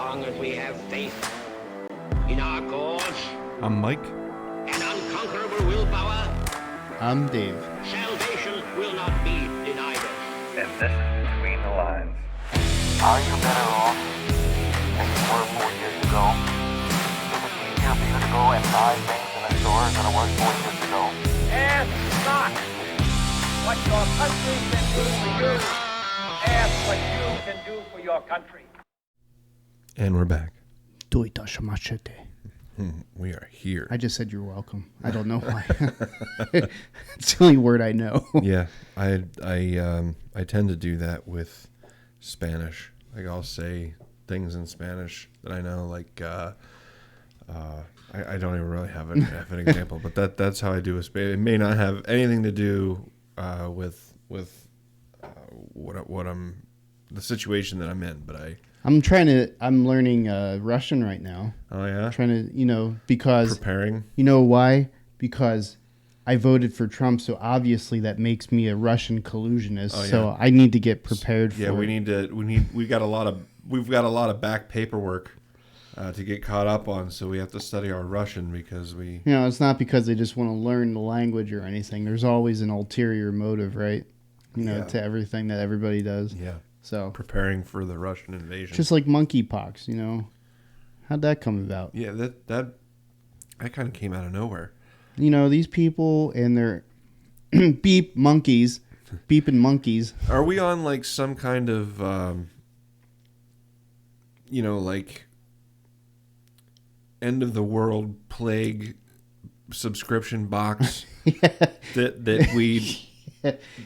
long as we have faith in our cause I'm Mike. and unconquerable willpower, I'm Dave. salvation will not be denied us. And this is Between the Lines. Are you better off than you were 4 years ago? Is it easier for you to go and buy things in a store than it was 4 years ago? Ask not what your country can do for you. Ask what you can do for your country. And we're back. We are here. I just said you're welcome. I don't know why. It's the only word I know. Yeah, I tend to do that with Spanish. Like I'll say things in Spanish that I know. Like I don't even really have an example, but that's how I do with Spanish. It may not have anything to do with what I'm the situation that I'm in, but I'm learning Russian right now. Oh yeah, Trying to because preparing. You know why? Because I voted for Trump, so obviously that makes me a Russian collusionist. Oh, yeah. So I need to get prepared for. Yeah, we've got a lot of back paperwork to get caught up on, so we have to study our Russian because we. It's not because they just want to learn the language or anything. There's always an ulterior motive, right? To everything that everybody does. Yeah. So preparing for the Russian invasion. Just like monkeypox, how'd that come about? Yeah, that kind of came out of nowhere. These people and their beeping monkeys. Are we on like some kind of, like end of the world plague subscription box that we?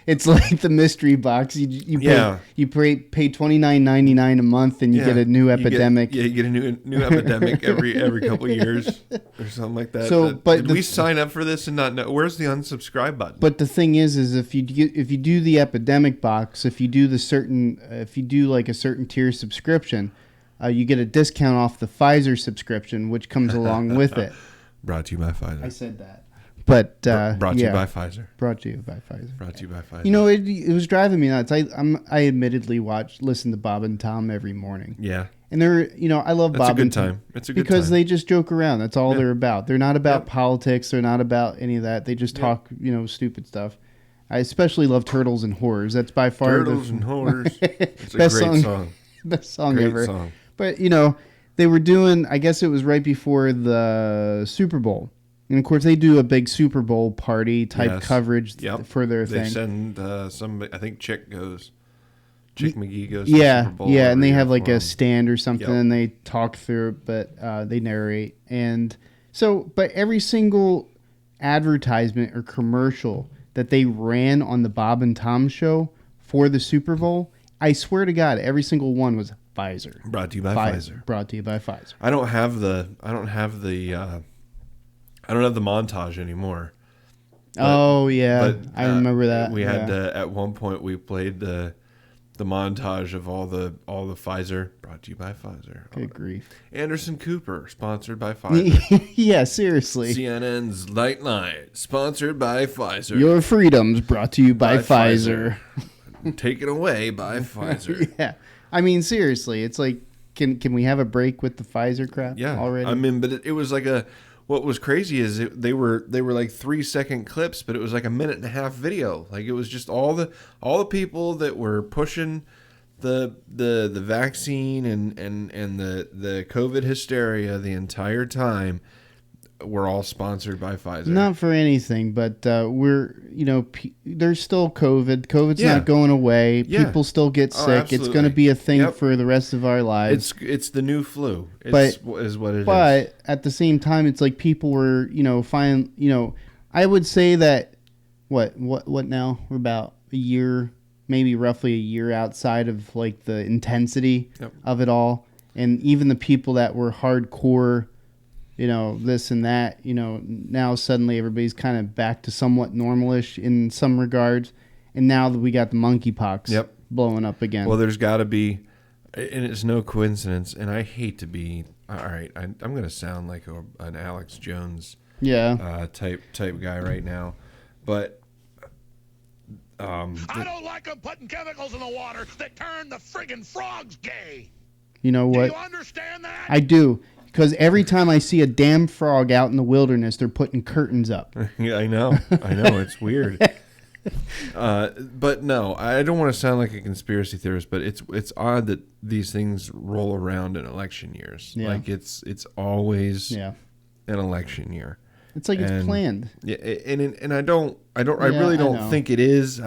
It's like the mystery box. You pay $29.99 a month and you get a new epidemic. You get a new epidemic every couple of years or something like that. So, did we sign up for this and not know? Where's the unsubscribe button? But the thing is if you do the epidemic box, if you do like a certain tier subscription, you get a discount off the Pfizer subscription, which comes along with it. Brought to you by Pfizer. I said that. But brought to you by Pfizer. Brought to you by Pfizer. Brought to you by Pfizer. It was driving me nuts. I admittedly listen to Bob and Tom every morning. Yeah. And I love Bob and Tom. It's a good time. Because they just joke around. That's all they're about. They're not about politics. They're not about any of that. They just talk, stupid stuff. I especially love Turtles and Horrors. That's by far Turtles and Horrors. It's a great song. Best song great ever. Song. But they were doing. I guess it was right before the Super Bowl. And, of course, they do a big Super Bowl party type coverage for their thing. They send somebody, I think Chick McGee goes to the Super Bowl. Yeah, and they have like a stand or something, Yep. and they talk through it, but they narrate. And so, but every single advertisement or commercial that they ran on the Bob and Tom show for the Super Bowl, I swear to God, every single one was Pfizer. Brought to you by Pfizer. Brought to you by Pfizer. I don't have the montage anymore. But, I remember that. We had at one point we played the montage of all the Pfizer. Brought to you by Pfizer. Good grief. Anderson Cooper, sponsored by Pfizer. Yeah, seriously. CNN's Light, sponsored by Pfizer. Your freedoms brought to you by Pfizer. Taken away by Pfizer. Yeah. I mean, seriously, it's like, can we have a break with the Pfizer crap already? I mean, but it was like what was crazy is they were like 3-second clips, but it was like a 1.5-minute video. Like it was just all the people that were pushing the vaccine and the COVID hysteria the entire time were all sponsored by Pfizer. Not for anything, but there's still COVID. COVID's not going away. Yeah. People still get sick. Absolutely. It's going to be a thing for the rest of our lives. It's the new flu. Is what it is. But at the same time, it's like people were, I would say that what now? We're about a year, maybe roughly a year outside of like the intensity of it all. And even the people that were hardcore, this and that, now suddenly everybody's kind of back to somewhat normalish in some regards. And now that we got the monkeypox blowing up again. Well, there's got to be, and it's no coincidence, and I hate to be, all right, I'm going to sound like an Alex Jones type guy right now, but I don't like them putting chemicals in the water that turn the friggin' frogs gay. You know Do what? you understand that? I do. Because every time I see a damn frog out in the wilderness, they're putting curtains up. Yeah, I know. It's weird. But no, I don't want to sound like a conspiracy theorist, but it's odd that these things roll around in election years. Yeah. Like it's always Yeah. an election year. It's like it's And- planned. Yeah, and I really I don't know. think it is.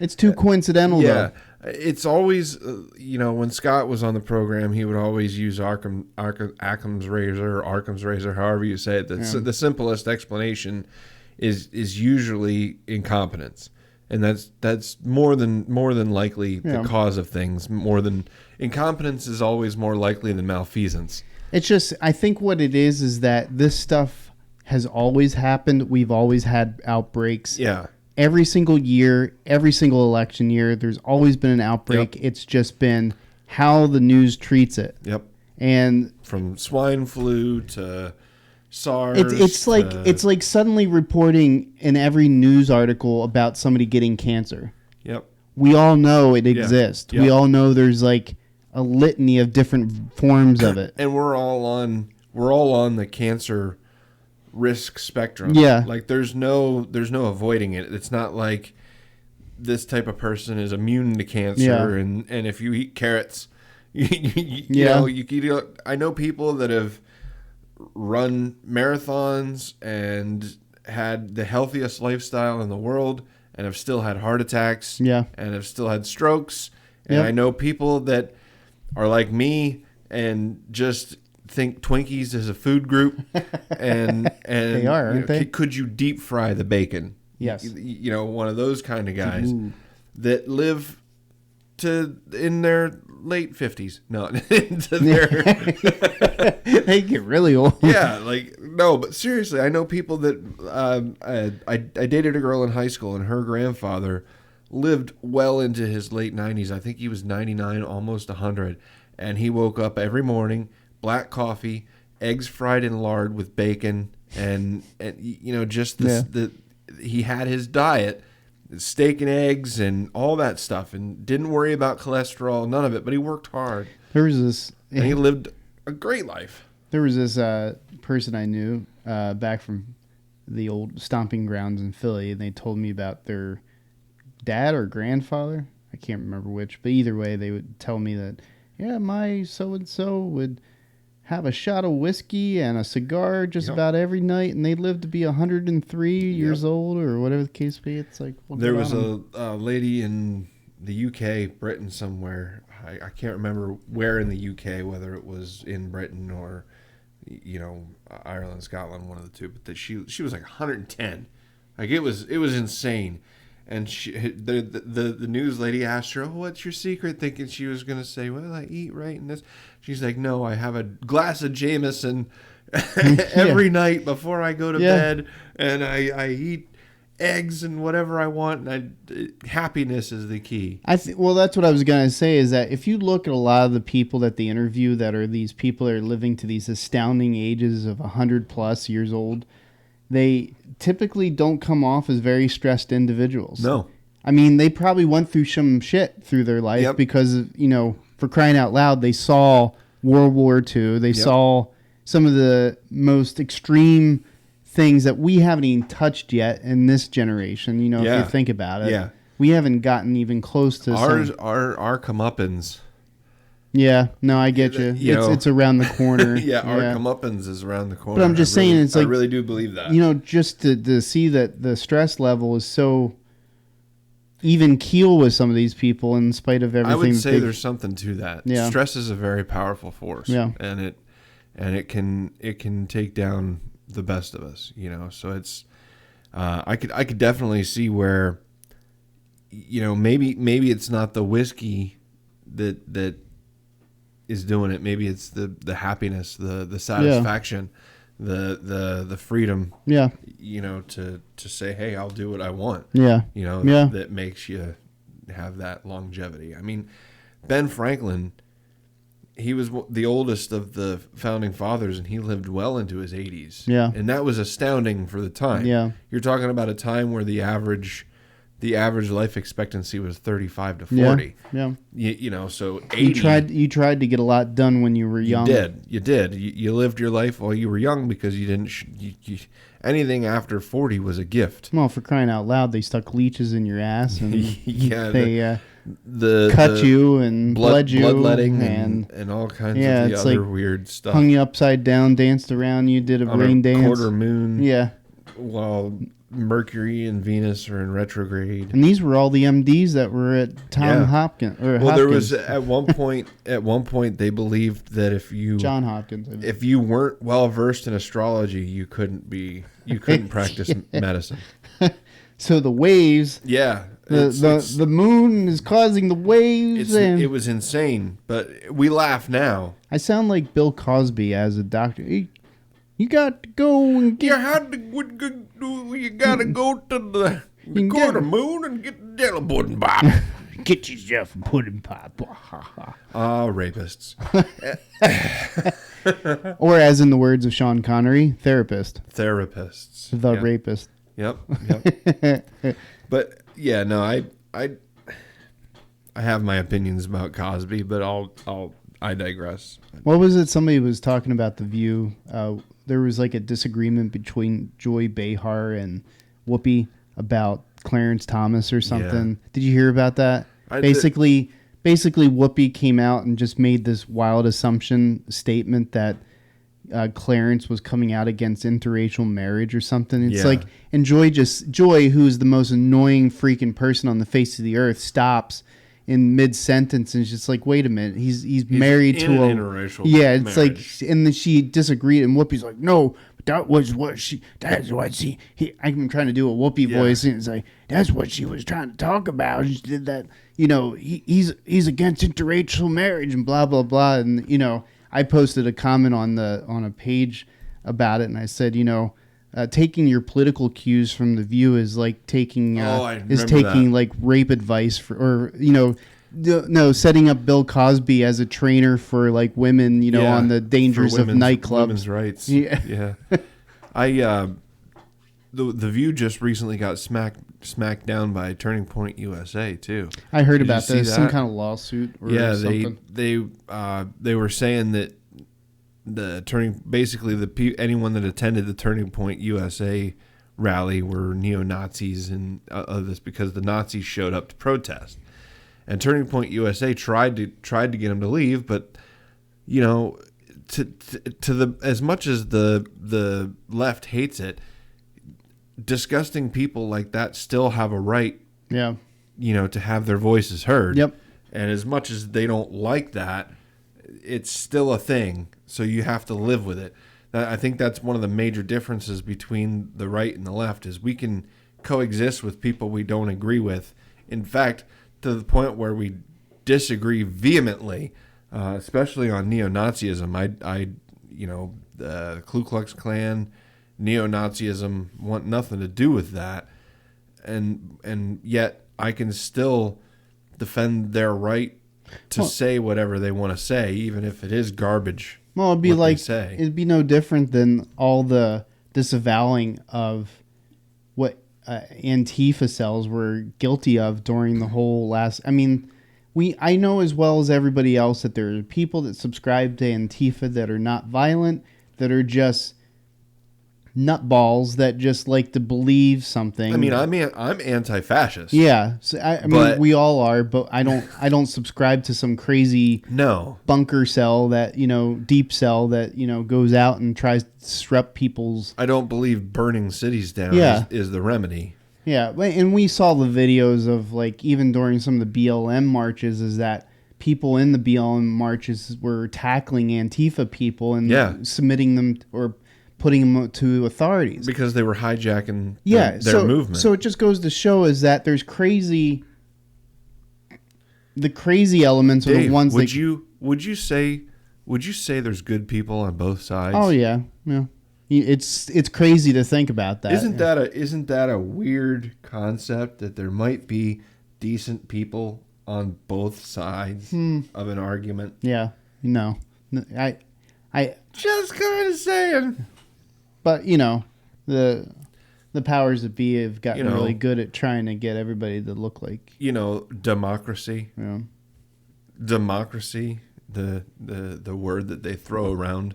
It's too coincidental, Yeah, though. it's always when Scott was on the program, he would always use Occam's razor or Arkham's razor, however you say it. The simplest explanation is usually incompetence, and that's more than likely the cause of things. More than incompetence is always more likely than malfeasance. It's just, I think what it is that this stuff has always happened. We've always had outbreaks. Yeah. Every single year, every single election year, there's always been an outbreak. Yep. It's just been how the news treats it. Yep. And From swine flu to SARS. it's like suddenly reporting in every news article about somebody getting cancer. Yep. We all know it exists. Yep. We all know there's like a litany of different forms of it. And we're all on the cancer risk spectrum. Yeah. Like there's no avoiding it. It's not like this type of person is immune to cancer Yeah. and if you eat carrots, Yeah. I know people that have run marathons and had the healthiest lifestyle in the world and have still had heart attacks. Yeah. And have still had strokes. And Yep. I know people that are like me and just think Twinkies is a food group, and They are, aren't they? Could you deep fry the bacon? Yes. One of those kind of guys that live in their late 50s, no, into their They get really old. yeah, like no, but seriously, I know people that I dated a girl in high school, and her grandfather lived well into his late 90s. I think he was 99, almost 100, and he woke up every morning, black coffee, eggs fried in lard with bacon, and just this he had his diet, steak and eggs and all that stuff, and didn't worry about cholesterol, none of it, but he worked hard. There was this And he lived a great life. There was this person I knew back from the old stomping grounds in Philly, and they told me about their dad or grandfather. I can't remember which, but either way, they would tell me that, yeah, my so-and-so would have a shot of whiskey and a cigar just about every night, and they lived to be 103 years old or whatever the case be. It's like, well, there was a lady in the UK, Britain somewhere. I can't remember where in the UK, whether it was in Britain or, Ireland, Scotland, one of the two. But she was like 110. Like it was insane. And the news lady asked her, "Oh, what's your secret?" Thinking she was going to say, "Well, I eat right." And this, she's like, "No, I have a glass of Jameson every night before I go to bed, and I eat eggs and whatever I want. And happiness is the key." Well, that's what I was going to say, is that if you look at a lot of the people that they interview that are these people that are living to these astounding ages of 100 plus years old, they typically don't come off as very stressed individuals. No. I mean, they probably went through some shit through their life because, for crying out loud, they saw World War II. They saw some of the most extreme things that we haven't even touched yet in this generation, if you think about it. Yeah. We haven't gotten even close to our comeuppance. Yeah, no, I get you. It's around the corner. Our comeuppance is around the corner. But I'm just saying, it's like, I really do believe that. Just to see that the stress level is so even keel with some of these people in spite of everything. I would say there's something to that. Yeah. Stress is a very powerful force. Yeah. And it can take down the best of us, So it's I could definitely see where maybe it's not the whiskey that is doing it. Maybe it's the happiness, the satisfaction, the freedom. Yeah. To say, hey, I'll do what I want. Yeah. That makes you have that longevity. I mean, Ben Franklin, he was the oldest of the founding fathers, and he lived well into his 80s. Yeah. And that was astounding for the time. Yeah. You're talking about a time where the average the average life expectancy was 35 to 40. Yeah. You know, so 80. You tried to get a lot done when you were young. You did. You lived your life while you were young because you didn't. Anything after 40 was a gift. Well, for crying out loud, they stuck leeches in your ass and Yeah, they the cut you and bled you. bloodletting and all kinds of the it's other like weird stuff. hung you upside down, danced around you, did a on rain a dance. quarter moon. Yeah. While Mercury and Venus are in retrograde. And these were all the MDs that were at Hopkins. Well, there was at one point. At one point, they believed that John Hopkins. if you weren't well versed in astrology, you couldn't practice medicine. So the waves. Yeah, The moon is causing the waves. It was insane, but we laugh now. I sound like Bill Cosby as a doctor. You got to go and get. You gotta go to the quarter moon and get the yellow pudding pop. Get yourself a pudding pop. Rapists. Or, as in the words of Sean Connery, Therapists. The Yep. rapist. Yep. But yeah, no, I have my opinions about Cosby, but I digress. What was it? Somebody was talking about The View. There was like a disagreement between Joy Behar and Whoopi about Clarence Thomas or something. Yeah. Did you hear about that? Basically, Whoopi came out and just made this wild assumption statement that Clarence was coming out against interracial marriage or something. It's like, and Joy, who is the most annoying freaking person on the face of the earth, stops in mid sentence and is just like, wait a minute, he's married to a interracial it's marriage. like, and then she disagreed, and Whoopi's like, no, but I'm trying to do a Whoopi voice, and it's like, that's what she was trying to talk about. She did that, he's against interracial marriage and blah blah blah, and I posted a comment on a page about it, and I said, taking your political cues from The View is like taking like rape advice setting up Bill Cosby as a trainer for like women, on the dangers of nightclubs, women's rights. Yeah. The View just recently got smacked down by Turning Point USA too. I heard Did about you see this, some that? kind of lawsuit. Or something. They were saying that anyone that attended the Turning Point USA rally were neo-Nazis and this because the Nazis showed up to protest, and Turning Point USA tried to get them to leave, but as much as the left hates it, disgusting people like that still have a right, to have their voices heard. Yep. And as much as they don't like that, it's still a thing. So you have to live with it. I think that's one of the major differences between the right and the left is we can coexist with people we don't agree with. In fact, to the point where we disagree vehemently, especially on neo-Nazism. The Ku Klux Klan, neo-Nazism want nothing to do with that. And yet I can still defend their right to say whatever they want to say, even if it is garbage. Well, it'd be no different than all the disavowing of what Antifa cells were guilty of during the whole last. I mean, I know as well as everybody else that there are people that subscribe to Antifa that are not violent, that are just nutballs that just like to believe something. I mean, I'm anti-fascist. Yeah, so I mean, we all are, but I don't subscribe to some crazy bunker cell that deep cell that goes out and tries to disrupt people's. I don't believe burning cities down is the remedy. Yeah, and we saw the videos of like even during some of the BLM marches is that people in the BLM marches were tackling Antifa people and submitting them or putting them to authorities because they were hijacking their movement. So it just goes to show is that there's the crazy elements are the ones would you say there's good people on both sides? Oh yeah. It's crazy to think about that. Isn't that a weird concept that there might be decent people on both sides of an argument? Yeah. No. I just kind of saying. But the powers that be have gotten You know, really good at trying to get everybody to look like, democracy. you know. Democracy, the word that they throw around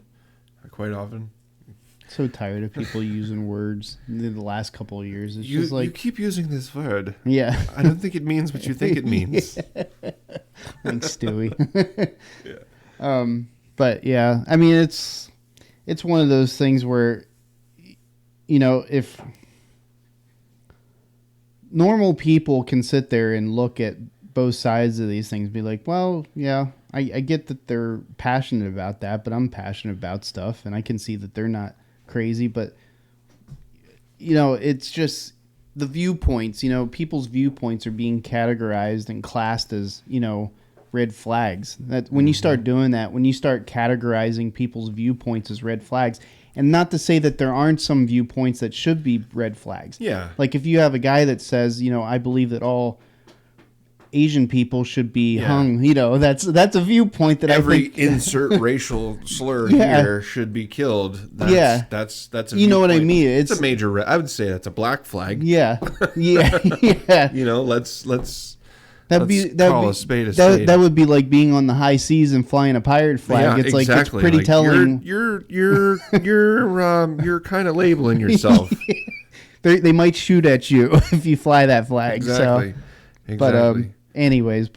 quite often. So tired of people using words in the last couple of years. It's just You like, keep using this word. yeah. I don't think it means what you think it means. Thanks, Stewie. Yeah. But yeah, I mean, it's one of those things where, if normal people can sit there and look at both sides of these things, be like, well, yeah, I get that they're passionate about that, but I'm passionate about stuff, and I can see that they're not crazy, but it's just the viewpoints. People's viewpoints are being categorized and classed as red flags. That when you start doing that, when you start categorizing people's viewpoints as red flags, and not to say that there aren't some viewpoints that should be red flags. Yeah. Like if you have a guy that says, I believe that all Asian people should be hung, that's a viewpoint that Every I think insert racial slur Yeah. here should be killed. That's a You know what I viewpoint. mean? It's It's- a major. I would say that's a black flag. yeah. Yeah. Let's That'd call a spade a spade. That would be like being on the high seas and flying a pirate flag. Yeah, It's like exactly. it's pretty Like, telling. You're kind of labeling yourself. They might shoot at you if you fly that flag. Exactly. So, but anyways,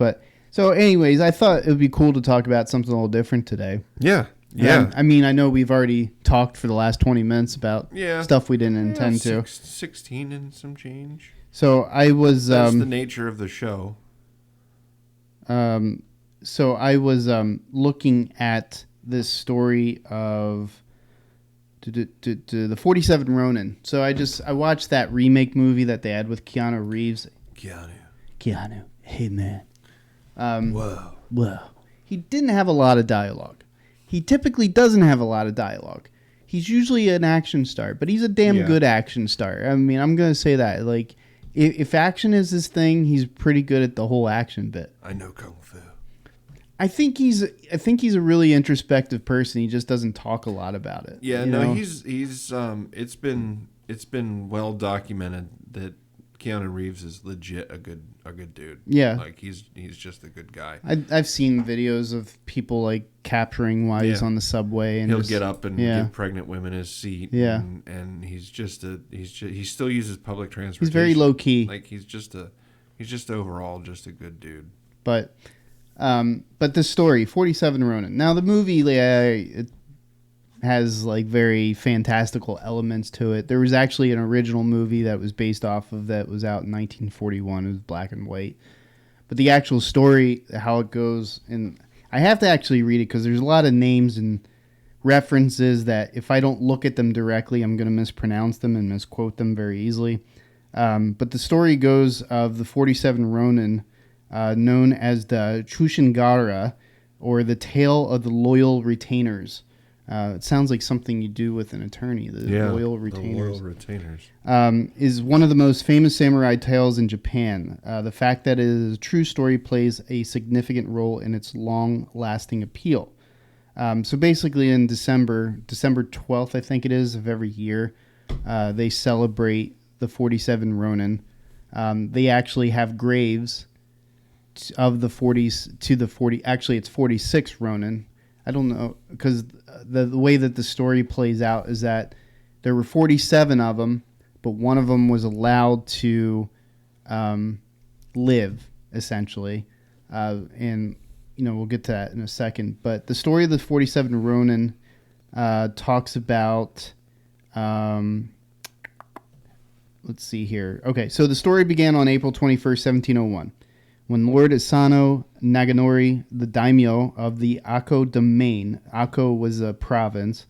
I thought it would be cool to talk about something a little different today. Yeah. Yeah. I mean, I know we've already talked for the last 20 minutes about stuff we didn't intend to. 16 and some change. So I was That's the nature of the show. looking at this story of the 47 Ronin. So I watched that remake movie that they had with Keanu Reeves. Keanu, hey man. Whoa. He didn't have a lot of dialogue. He typically doesn't have a lot of dialogue. He's usually an action star, but he's a damn good action star. I mean, I'm going to say that. Like, if action is his thing, he's pretty good at the whole action bit. I know Kung Fu. I think he's a really introspective person. He just doesn't talk a lot about it. Yeah, you know? he's it's been well documented that Keanu Reeves is legit a good dude. Yeah. Like he's just a good guy. I've seen videos of people like capturing while he's on the subway, and He'll just get up and give pregnant women his seat. Yeah. and he still uses public transportation. He's very low key. Like he's just overall just a good dude. But the story, 47 Ronin. Now the movie, it has like very fantastical elements to it. There was actually an original movie that was based off of that was out in 1941. It was black and white. But the actual story, how it goes, and I have to actually read it because there's a lot of names and references that if I don't look at them directly, I'm going to mispronounce them and misquote them very easily. But the story goes of the 47 Ronin, known as the Chushingara, or the Tale of the Loyal Retainers. It sounds like something you do with an attorney. The Loyal Retainers. The Loyal Retainers. Is one of the most famous samurai tales in Japan. The fact that it is a true story plays a significant role in its long-lasting appeal. So basically in December 12th, I think it is, of every year, they celebrate the 47 Ronin. They actually have graves of the 40s to the 40. Actually, it's 46 Ronin. I don't know, because the way that the story plays out is that there were 47 of them, but one of them was allowed to live, essentially. And, we'll get to that in a second. But the story of the 47 Ronin talks about... let's see here. Okay, so the story began on April 21st, 1701. When Lord Asano Naganori, the daimyo of the Ako domain, Ako was a province,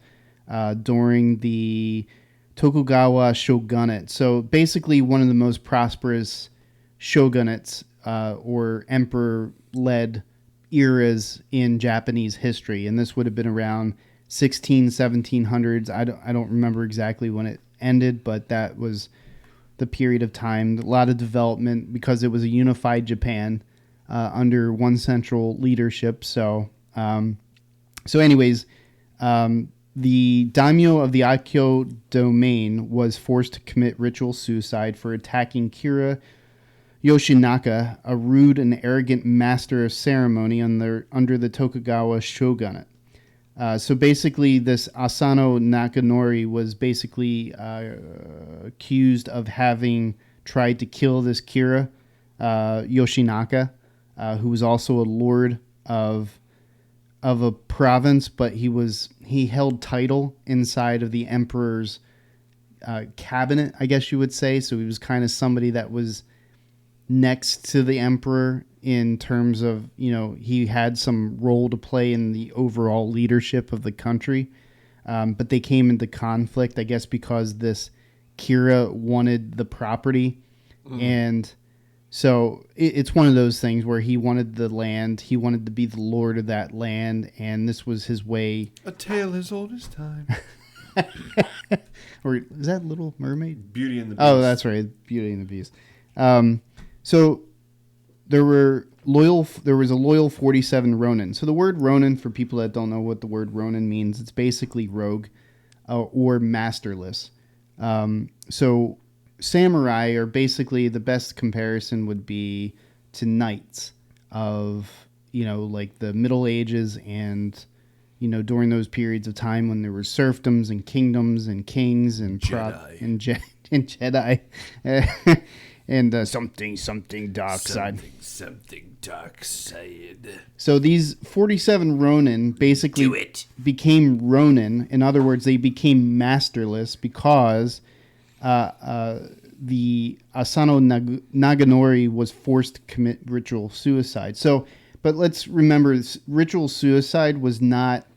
during the Tokugawa shogunate. So basically one of the most prosperous shogunates or emperor-led eras in Japanese history. And this would have been around 1700s. I don't remember exactly when it ended, but that was the period of time. A lot of development because it was a unified Japan under one central leadership. So anyways, the daimyo of the Aikyo domain was forced to commit ritual suicide for attacking Kira Yoshinaka, a rude and arrogant master of ceremony under the Tokugawa shogunate. So basically, this Asano Nakanori was basically accused of having tried to kill this Kira Yoshinaka, who was also a lord of a province, but he held title inside of the emperor's cabinet, I guess you would say. So he was kind of somebody that was next to the emperor in terms of, he had some role to play in the overall leadership of the country. But they came into conflict, I guess, because this Kira wanted the property. And so it's one of those things where he wanted the land. He wanted to be the lord of that land. And this was his way. A tale as old as time. Or is that Little Mermaid? Beauty and the Beast. Oh, that's right. Beauty and the Beast. So there was a loyal 47 Ronin. So the word Ronin, for people that don't know what the word Ronin means, it's basically rogue or masterless. So samurai are basically, the best comparison would be to knights of, like the Middle Ages and, during those periods of time when there were serfdoms and kingdoms and kings and Jedi. And something dark side. Something dark side. So these 47 Ronin basically became Ronin. In other words, they became masterless because the Asano Naganori was forced to commit ritual suicide. So, but let's remember, ritual suicide was not...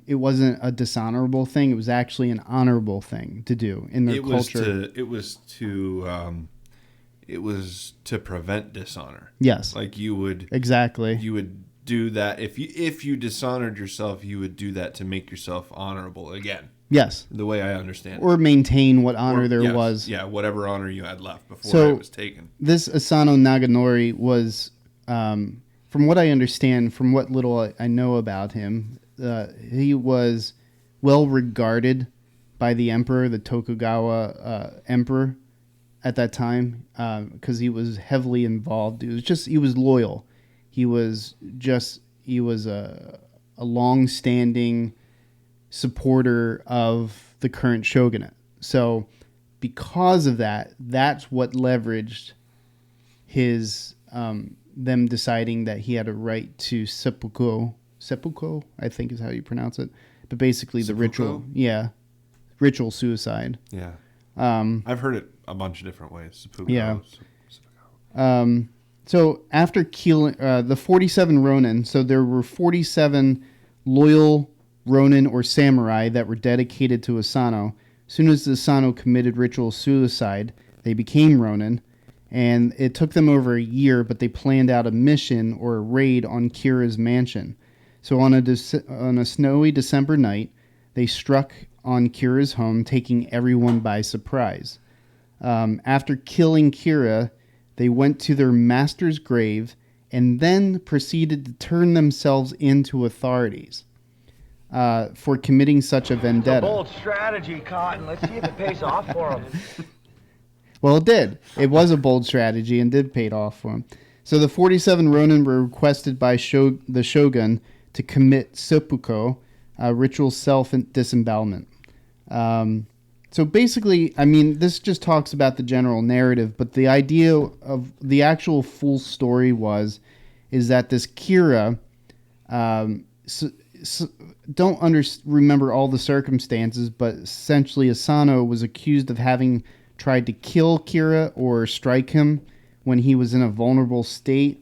it wasn't a dishonorable thing. It was actually an honorable thing to do in their culture. It was to prevent dishonor. Yes. Like you would do that if you dishonored yourself, you would do that to make yourself honorable again. Yes. The way I understand it. Or maintain what honor there was. Yeah, whatever honor you had left before it was taken. This Asano Naganori was, from what I understand, from what little I know about him, he was well regarded by the emperor, the Tokugawa emperor at that time, because he was heavily involved. He was loyal. He was a long-standing supporter of the current shogunate. So because of that, that's what leveraged his them deciding that he had a right to seppuku, I think is how you pronounce it. But basically the ritual suicide. Yeah. I've heard it a bunch of different ways. Seppuku. Yeah. So after killing the 47 Ronin, so there were 47 loyal Ronin or samurai that were dedicated to Asano. As soon as Asano committed ritual suicide, they became Ronin. And it took them over a year, but they planned out a mission or a raid on Kira's mansion. So on a snowy December night, they struck on Kira's home, taking everyone by surprise. After killing Kira, they went to their master's grave and then proceeded to turn themselves into authorities for committing such a vendetta. It's a bold strategy, Cotton. Let's see if it pays off for them. Well, it did. It was a bold strategy and did pay off for him. So the 47 Ronin were requested by the shogun to commit seppuku, ritual self-disembowelment. So basically, I mean, this just talks about the general narrative, but the idea of the actual full story is that this Kira, don't remember all the circumstances, but essentially Asano was accused of having tried to kill Kira or strike him when he was in a vulnerable state,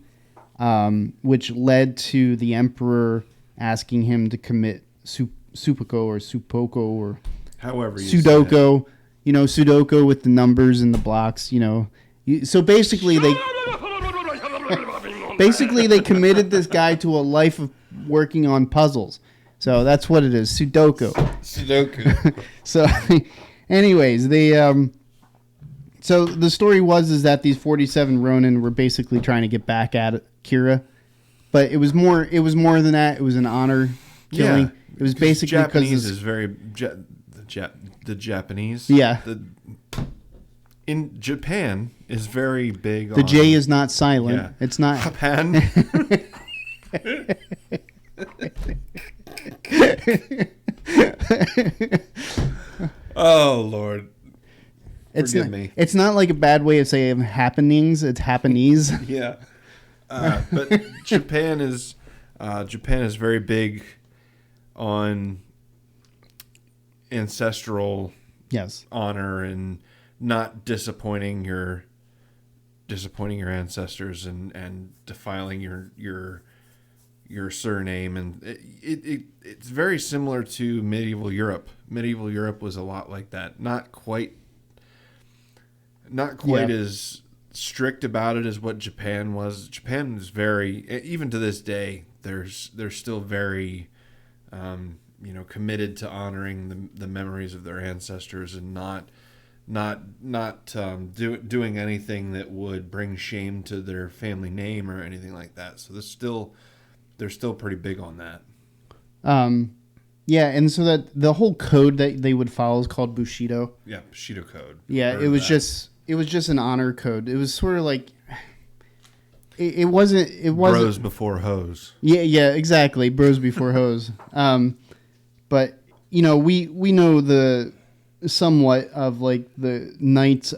which led to the emperor asking him to commit seppuku or however you Sudoku, Sudoku with the numbers and the blocks, So basically they committed this guy to a life of working on puzzles. So that's what it is, Sudoku. So anyways, so the story is that these 47 Ronin were basically trying to get back at Kira, but it was more than that. It was an honor killing. It was basically Japanese because is very the Japanese. Yeah. In Japan is very big. the on, J is not silent. Yeah. It's not. Japan. Oh Lord. It's Forgive not, me. It's not like a bad way of saying happenings. It's happenese. Yeah. But Japan is very big on ancestral Yes. honor and not disappointing your ancestors and defiling your surname, and it's very similar to medieval Europe. Medieval Europe was a lot like that. Not quite Yeah. as strict about it as what Japan was. Japan is very, even to this day, they're still very committed to honoring the memories of their ancestors and not doing anything that would bring shame to their family name or anything like that. So they're still pretty big on that. Yeah, and so that the whole code that they would follow is called Bushido. Yeah, Bushido code. Yeah, Heard it was that. just an honor code. It was sort of like it wasn't Bros before hoes. Yeah, exactly. Bros before hoes. But we know the somewhat of like the knights,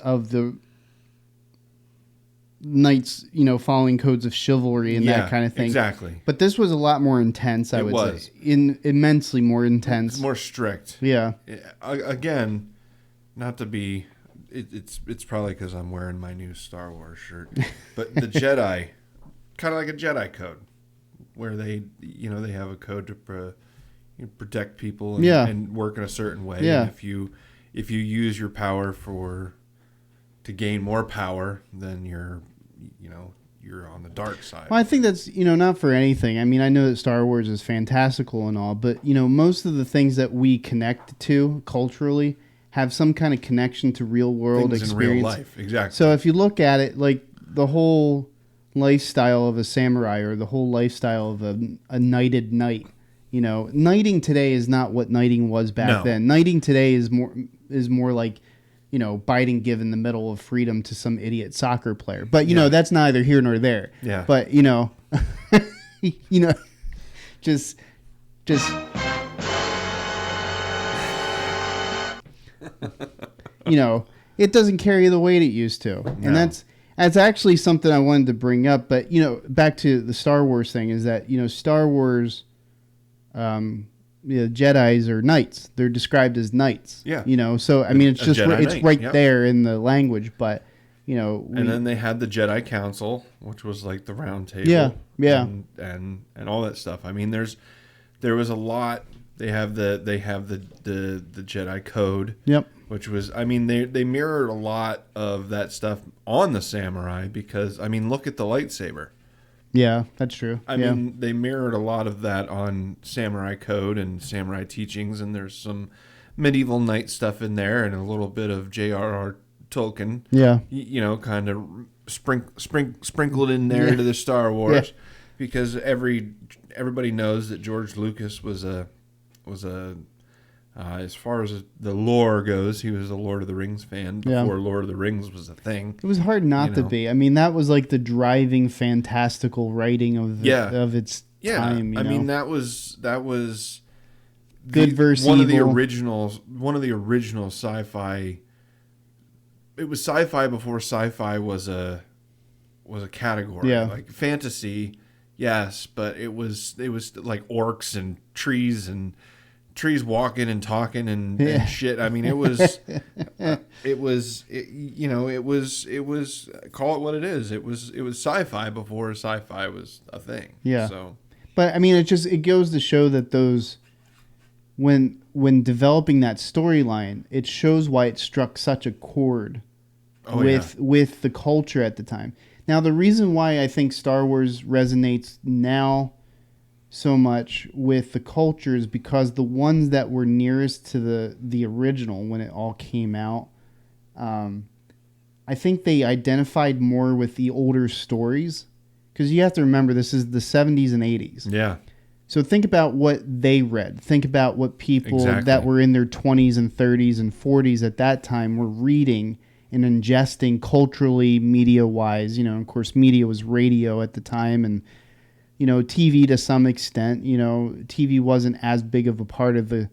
following codes of chivalry and that kind of thing. Exactly. But this was a lot more intense, I would was. say. Immensely more intense. It's more strict. Yeah. Again, not to be. It's probably because I'm wearing my new Star Wars shirt, but the Jedi, kind of like a Jedi code, where they have a code to protect people and work in a certain way. Yeah. And if you use your power to gain more power, then you're on the dark side. Well, I think that's, not for anything. I mean, I know that Star Wars is fantastical and all, but, most of the things that we connect to culturally have some kind of connection to real world Things experience. in real life, exactly. So if you look at it, like the whole lifestyle of a samurai or the whole lifestyle of a knighted knight, knighting today is not what knighting was back then. Knighting today is more like, Biden giving the Medal of Freedom to some idiot soccer player. But, that's neither here nor there. Yeah. But, just it doesn't carry the weight it used to. And No. that's actually something I wanted to bring up. But, back to the Star Wars thing is that, Star Wars, Jedis are knights. They're described as knights. Yeah. So, I mean, it's just, Jedi it's knight, right yep. there in the language. But, And then they had the Jedi Council, which was like the round table. Yeah. And all that stuff. I mean, there was a lot. They have the Jedi Code. Yep. Which was, I mean, they mirrored a lot of that stuff on the samurai because, I mean, look at the lightsaber. Yeah, that's true. I mean, they mirrored a lot of that on samurai code and samurai teachings, and there's some medieval knight stuff in there and a little bit of J.R.R. Tolkien. Yeah. Kind of sprinkled in there to the Star Wars, because everybody knows that George Lucas was a as far as the lore goes, he was a Lord of the Rings fan before Lord of the Rings was a thing. It was hard not to be. I mean, that was like the driving, fantastical writing of its time. I mean, that was good versus one evil. One of the original sci-fi. It was sci-fi before sci-fi was a category. Yeah. Like fantasy, yes, but it was like orcs and trees walking and talking and shit. I mean, it was call it what it is. It was sci-fi before sci-fi was a thing. Yeah. So, but I mean, it goes to show that those when developing that storyline, it shows why it struck such a chord with the culture at the time. Now, the reason why I think Star Wars resonates now so much with the culture is because the ones that were nearest to the original when it all came out, I think they identified more with the older stories, because you have to remember this is the 70s and 80s. yeah. So think about what they read. Think about what people Exactly. that were in their 20s and 30s and 40s at that time were reading and ingesting culturally, media-wise. You know, of course, media was radio at the time, and you know, TV to some extent. You know, TV wasn't as big of a part of the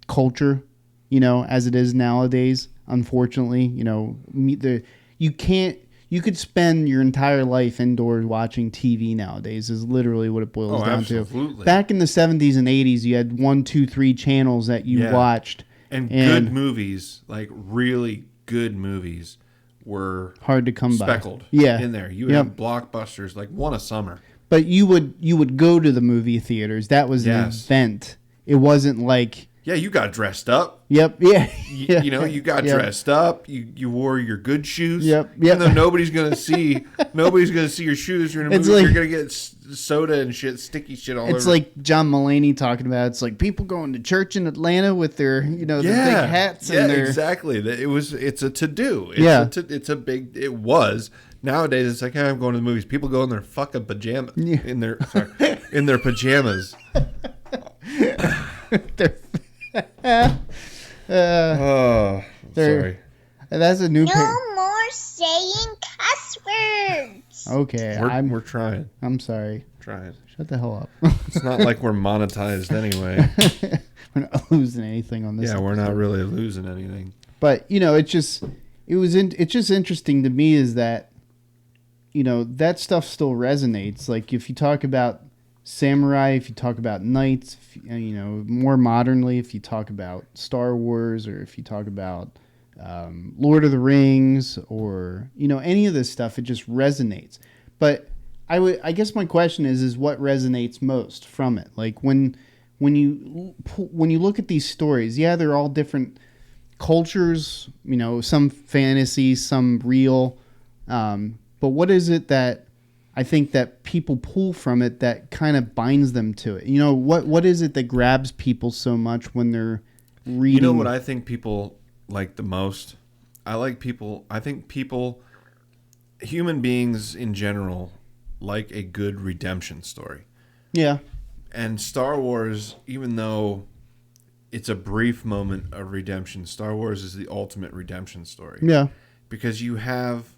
culture, you know, as it is nowadays. Unfortunately, you know, you could spend your entire life indoors watching TV nowadays is literally what it boils down absolutely. to. Back in the 70s and 80s, you had 1, 2, 3 channels that you watched. And good movies, like really good movies, were hard to come speckled by. Yeah. in there. You would have blockbusters, like one a summer. But you would go to the movie theaters. That was an event. It wasn't like... Yeah, you got dressed up. Yep. Yeah. You know, you got dressed up. You wore your good shoes. Yep. Even though nobody's gonna see your shoes. You're in a movie. like, you're gonna get soda and shit, sticky shit all over. It's like John Mulaney talking about. It's like people going to church in Atlanta with their, you know, the big hats and their... exactly. It's a to do. It's a big. It was. Nowadays, it's like, hey, I'm going to the movies. People go in their fucking pajamas. Yeah. In their pajamas. Sorry. That's a new. No more saying cuss words. Okay, We're trying. I'm sorry. Trying. Shut the hell up. It's not like we're monetized anyway. We're not losing anything on this. Yeah, we're not really losing anything. But you know, it's just interesting to me is that, you know, that stuff still resonates. Like if you talk about samurai, if you talk about knights, you know, more modernly, if you talk about Star Wars, or if you talk about Lord of the Rings, or, you know, any of this stuff, it just resonates. But I guess my question is what resonates most from it? Like when you look at these stories, yeah, they're all different cultures, you know, some fantasy, some real, but what is it that I think that people pull from it that kind of binds them to it? You know, what is it that grabs people so much when they're reading? You know what I think people like the most? I think human beings in general like a good redemption story. Yeah. And Star Wars, even though it's a brief moment of redemption, Star Wars is the ultimate redemption story. Yeah. Because you have,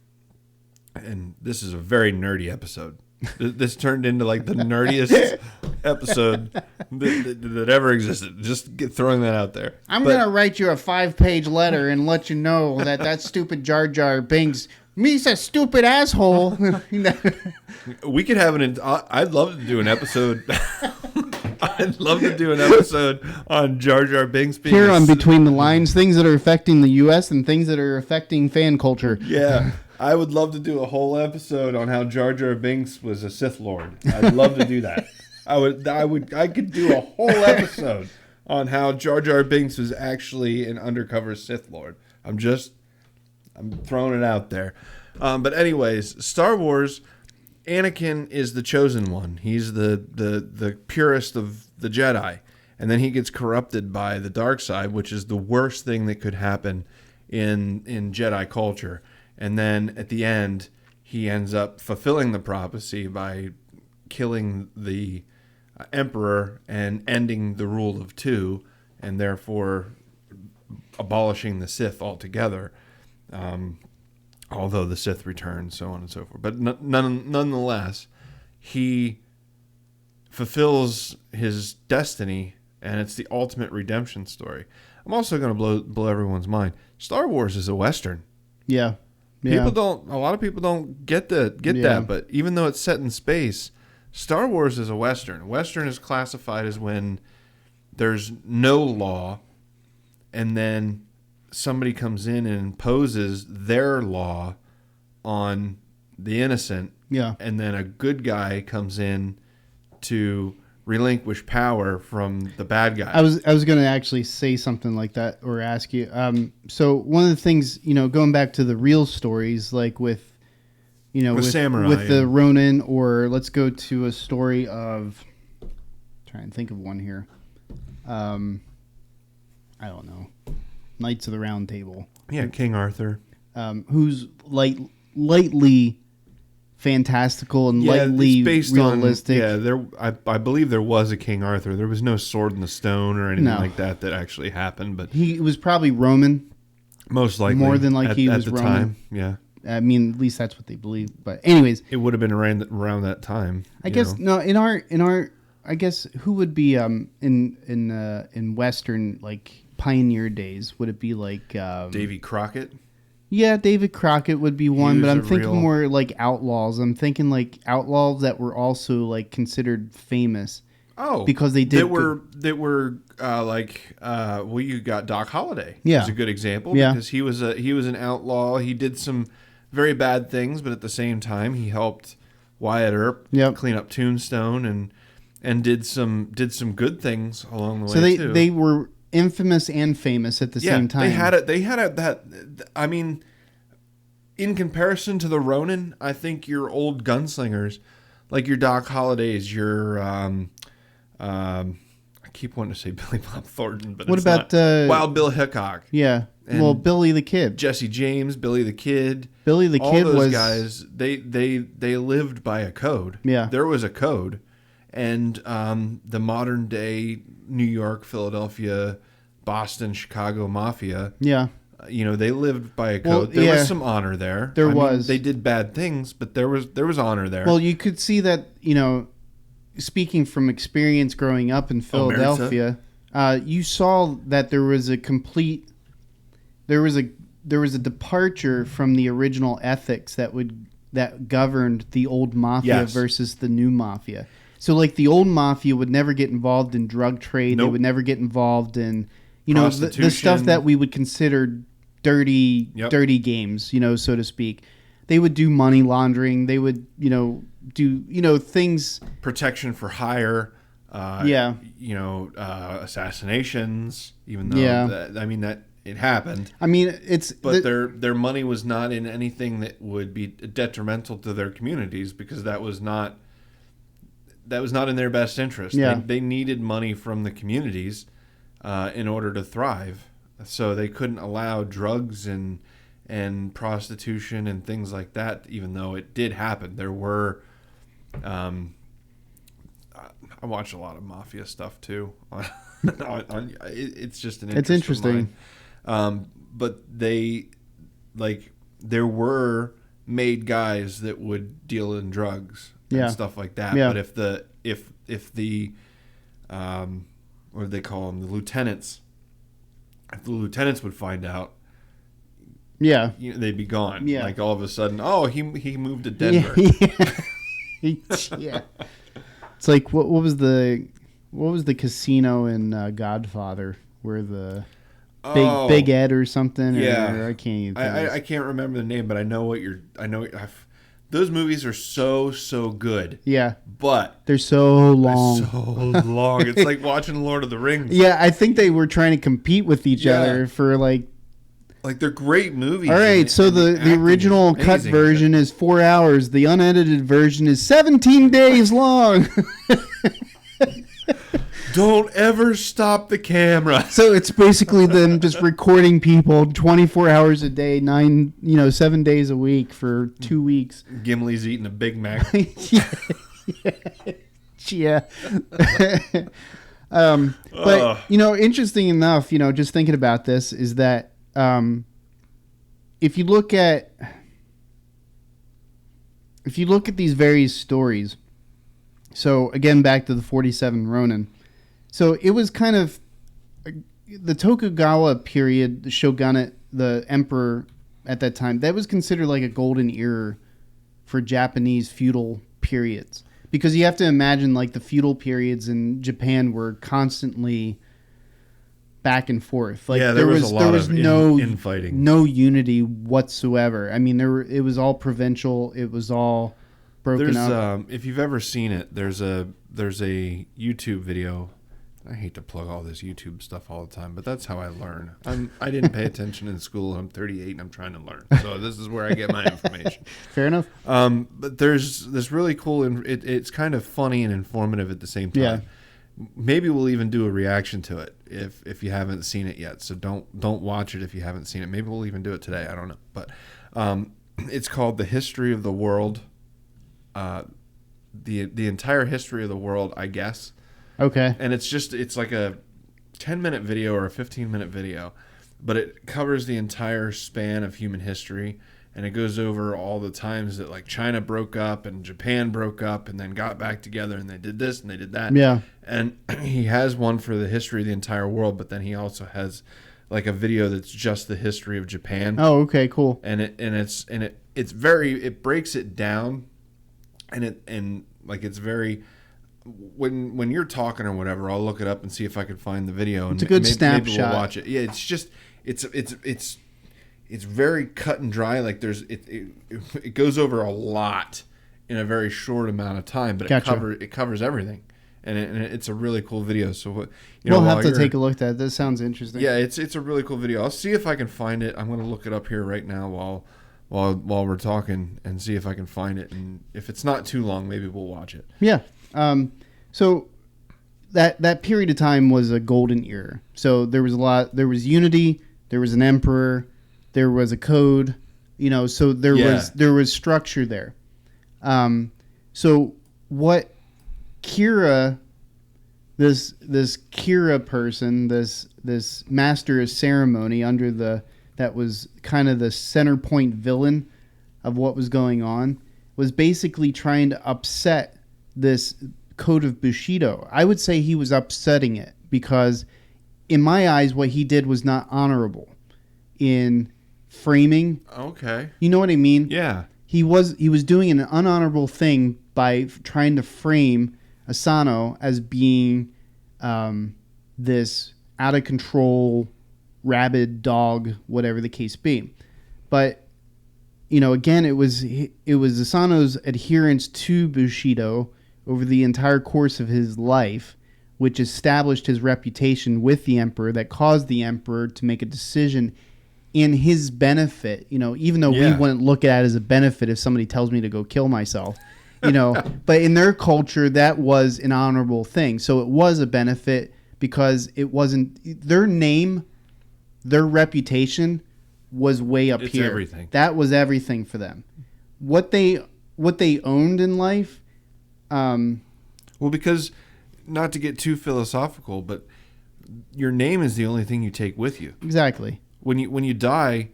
and this is a very nerdy episode. This turned into like the nerdiest episode that ever existed. Just throwing that out there. I'm going to write you a 5-page letter and let you know that stupid Jar Jar Binks, me's a stupid asshole. We could have I'd love to do an episode. I'd love to do an episode on Jar Jar Binks being here on Between the Lines, things that are affecting the U.S. and things that are affecting fan culture. Yeah. I would love to do a whole episode on how Jar Jar Binks was a Sith Lord. I'd love to do that. I could do a whole episode on how Jar Jar Binks was actually an undercover Sith Lord. I'm throwing it out there. But anyways, Star Wars, Anakin is the chosen one. He's the purest of the Jedi. And then he gets corrupted by the dark side, which is the worst thing that could happen in Jedi culture. And then at the end, he ends up fulfilling the prophecy by killing the emperor and ending the rule of two, and therefore abolishing the Sith altogether. Although the Sith return, so on and so forth. But nonetheless, he fulfills his destiny, and it's the ultimate redemption story. I'm also going to blow everyone's mind. Star Wars is a Western. Yeah. A lot of people don't get that, but even though it's set in space, Star Wars is a Western. Western is classified as when there's no law, and then somebody comes in and imposes their law on the innocent. Yeah. And then a good guy comes in to relinquish power from the bad guy. I was going to actually say something like that or ask you. So one of the things, you know, going back to the real stories, like with samurai, with the Ronin, or let's go to a story of, try and think of one here. I don't know. Knights of the Round Table. Yeah, King Arthur. Who's lightly fantastical and Yeah, lightly it's based realistic. on. Yeah, I believe there was a King Arthur. There was no sword in the stone or anything No. like that actually happened, but He was probably Roman. most likely More than likely he at was the Roman. time. Yeah, I mean, at least that's what they believe. But anyways, it would have been around that time. I you guess know. no. In our, I guess who would be in Western like pioneer days? Would it be like Davy Crockett. Yeah, David Crockett would be one, but was I'm a thinking real- more like outlaws. I'm thinking like outlaws that were also like considered famous. Oh, Because they did that were well, you got Doc Holliday. Yeah. is a good example Yeah. because he was an outlaw. He did some very bad things, but at the same time, he helped Wyatt Earp Yep. clean up Tombstone and did some good things along the So way too. they were infamous and famous at the same time. They had that. I mean, in comparison to the Ronin, I think your old gunslingers, like your Doc Hollidays, your I keep wanting to say Billy Bob Thornton, but What it's about, not. Wild Bill Hickok, Yeah. And Well, Billy the Kid. Jesse James, Billy the Kid, Billy the all Kid those was guys. They lived by a code. Yeah. There was a code, and the modern day New York, Philadelphia, Boston, Chicago mafia. Yeah. They lived by a code. Well, There yeah. was some honor there. There I mean, was. they did bad things, but there was honor there. Well, you could see that, speaking from experience growing up in Philadelphia, you saw that there was a departure from the original ethics that governed the old mafia Yes. versus the new mafia. So like the old mafia would never get involved in drug trade. They Nope. would never get involved in, the stuff Prostitution. that we would consider dirty Yep. dirty games, so to speak. They would do money laundering. They would, do things. Protection for hire. Yeah. Assassinations. Even though Yeah. that it happened, I mean, it's but their money was not in anything that would be detrimental to their communities because that was not in their best interest. Yeah. They needed money from the communities in order to thrive. So they couldn't allow drugs and prostitution and things like that, even though it did happen. There were, I watch a lot of mafia stuff too. It's just an interest It's interesting. of mine. But there were made guys that would deal in drugs and Yeah. stuff like that. Yeah. But if the what do they call them? The lieutenants. If the lieutenants would find out, yeah. they'd be gone. Yeah. Like all of a sudden, he moved to Denver. Yeah. It's like what was the casino in Godfather where the Big Ed or something? Yeah. Or I can't even think of I can't remember the name, but I know those movies are so good. Yeah. But They're so long. so long. It's like watching Lord of the Rings. Yeah, I think they were trying to compete with each Yeah. other for like. Like they're great movies. All right, and- so and the acting is original cut amazing. version is 4 hours. The unedited version is 17 days long. Don't ever stop the camera. So it's basically them just recording people 24 hours a day, 7 days a week for 2 weeks. Gimli's eating a Big Mac. Yeah. But interesting enough, just thinking about this is that if you look at these various stories, so again back to the 47 Ronin, so it was kind of the Tokugawa period, the shogunate, the emperor at that time, that was considered like a golden era for Japanese feudal periods. Because you have to imagine, like, the feudal periods in Japan were constantly back and forth. Like, Yeah, there was a lot of no infighting. no unity whatsoever. I mean, it was all provincial. It was all broken up. If you've ever seen it, there's a YouTube video. I hate to plug all this YouTube stuff all the time, but that's how I learn. I didn't pay attention in school. I'm 38 and I'm trying to learn. So this is where I get my information. Fair enough. But there's this really cool, and it's kind of funny and informative at the same time. Yeah. Maybe we'll even do a reaction to it if you haven't seen it yet. So don't watch it if you haven't seen it. Maybe we'll even do it today. I don't know. But it's called The History of the World. the entire history of the world, I guess. Okay. And it's like a 10-minute video or a 15-minute video, but it covers the entire span of human history, and it goes over all the times that like China broke up and Japan broke up and then got back together, and they did this and they did that. Yeah. And he has one for the history of the entire world, but then he also has like a video that's just the history of Japan. Oh, okay, cool. And it's very, it breaks it down, and it's very, when you're talking or whatever, I'll look it up and see if I can find the video. It's a good snapshot. Maybe we'll watch it. Yeah, it's very cut and dry. Like it goes over a lot in a very short amount of time, but Gotcha. it covers everything, and it's a really cool video. So We'll have to take a look at that. This sounds interesting. Yeah, it's a really cool video. I'll see if I can find it. I'm going to look it up here right now while we're talking and see if I can find it. And if it's not too long, maybe we'll watch it. Yeah. So that period of time was a golden era. So there was unity, there was an emperor, there was a code, so there was structure there. So what Kira, this Kira person, this master of ceremony that was kind of the center point villain of what was going on, was basically trying to upset this code of Bushido. I would say he was upsetting it because, in my eyes, what he did was not honorable in framing. Okay. You know what I mean? Yeah. He was doing an unhonorable thing by trying to frame Asano as being this out of control, rabid dog, whatever the case be. But again, it was Asano's adherence to Bushido over the entire course of his life, which established his reputation with the emperor, that caused the emperor to make a decision in his benefit. Even though we wouldn't look at it as a benefit if somebody tells me to go kill myself. But in their culture, that was an honorable thing. So it was a benefit because it wasn't their name, their reputation was way up here. Everything. That was everything for them. What they owned in life. Well, because not to get too philosophical, but your name is the only thing you take with you. Exactly. When you die,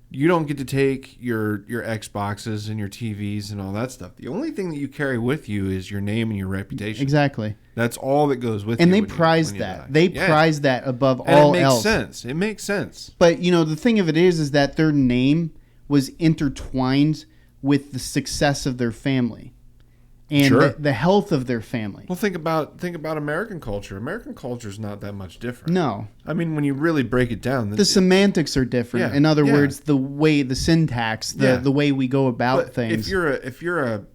you don't get to take your Xboxes and your TVs and all that stuff. The only thing that you carry with you is your name and your reputation. Exactly. That's all that goes with and you. And they prize that. Die. They prize that above and all it makes else. Sense. It makes sense. But, the thing of it is that their name was intertwined with the success of their family and Sure. the health of their family. Well, think about American culture. American culture is not that much different. No. I mean, when you really break it down, the semantics are different. Yeah, In other yeah. words, the syntax, the way we go about But things. If you're a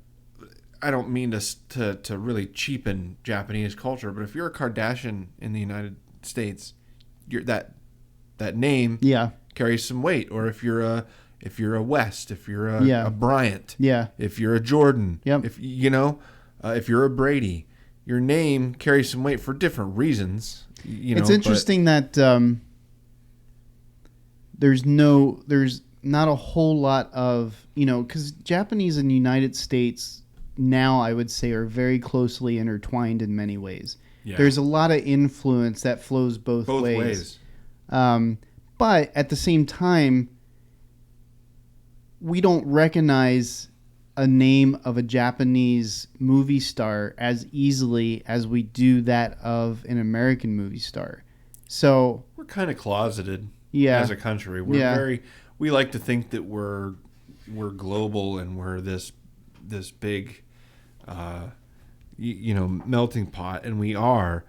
I don't mean to really cheapen Japanese culture, but if you're a Kardashian in the United States, that name carries some weight. Or if you're a West, if you're a Bryant, if you're a Jordan, if if you're a Brady, your name carries some weight for different reasons. It's interesting that there's not a whole lot of because Japanese and United States now, I would say, are very closely intertwined in many ways. Yeah. There's a lot of influence that flows both ways. But at the same time, we don't recognize a name of a Japanese movie star as easily as we do that of an American movie star. So we're kind of closeted as a country. We're we like to think that we're global and we're this big melting pot, and we are,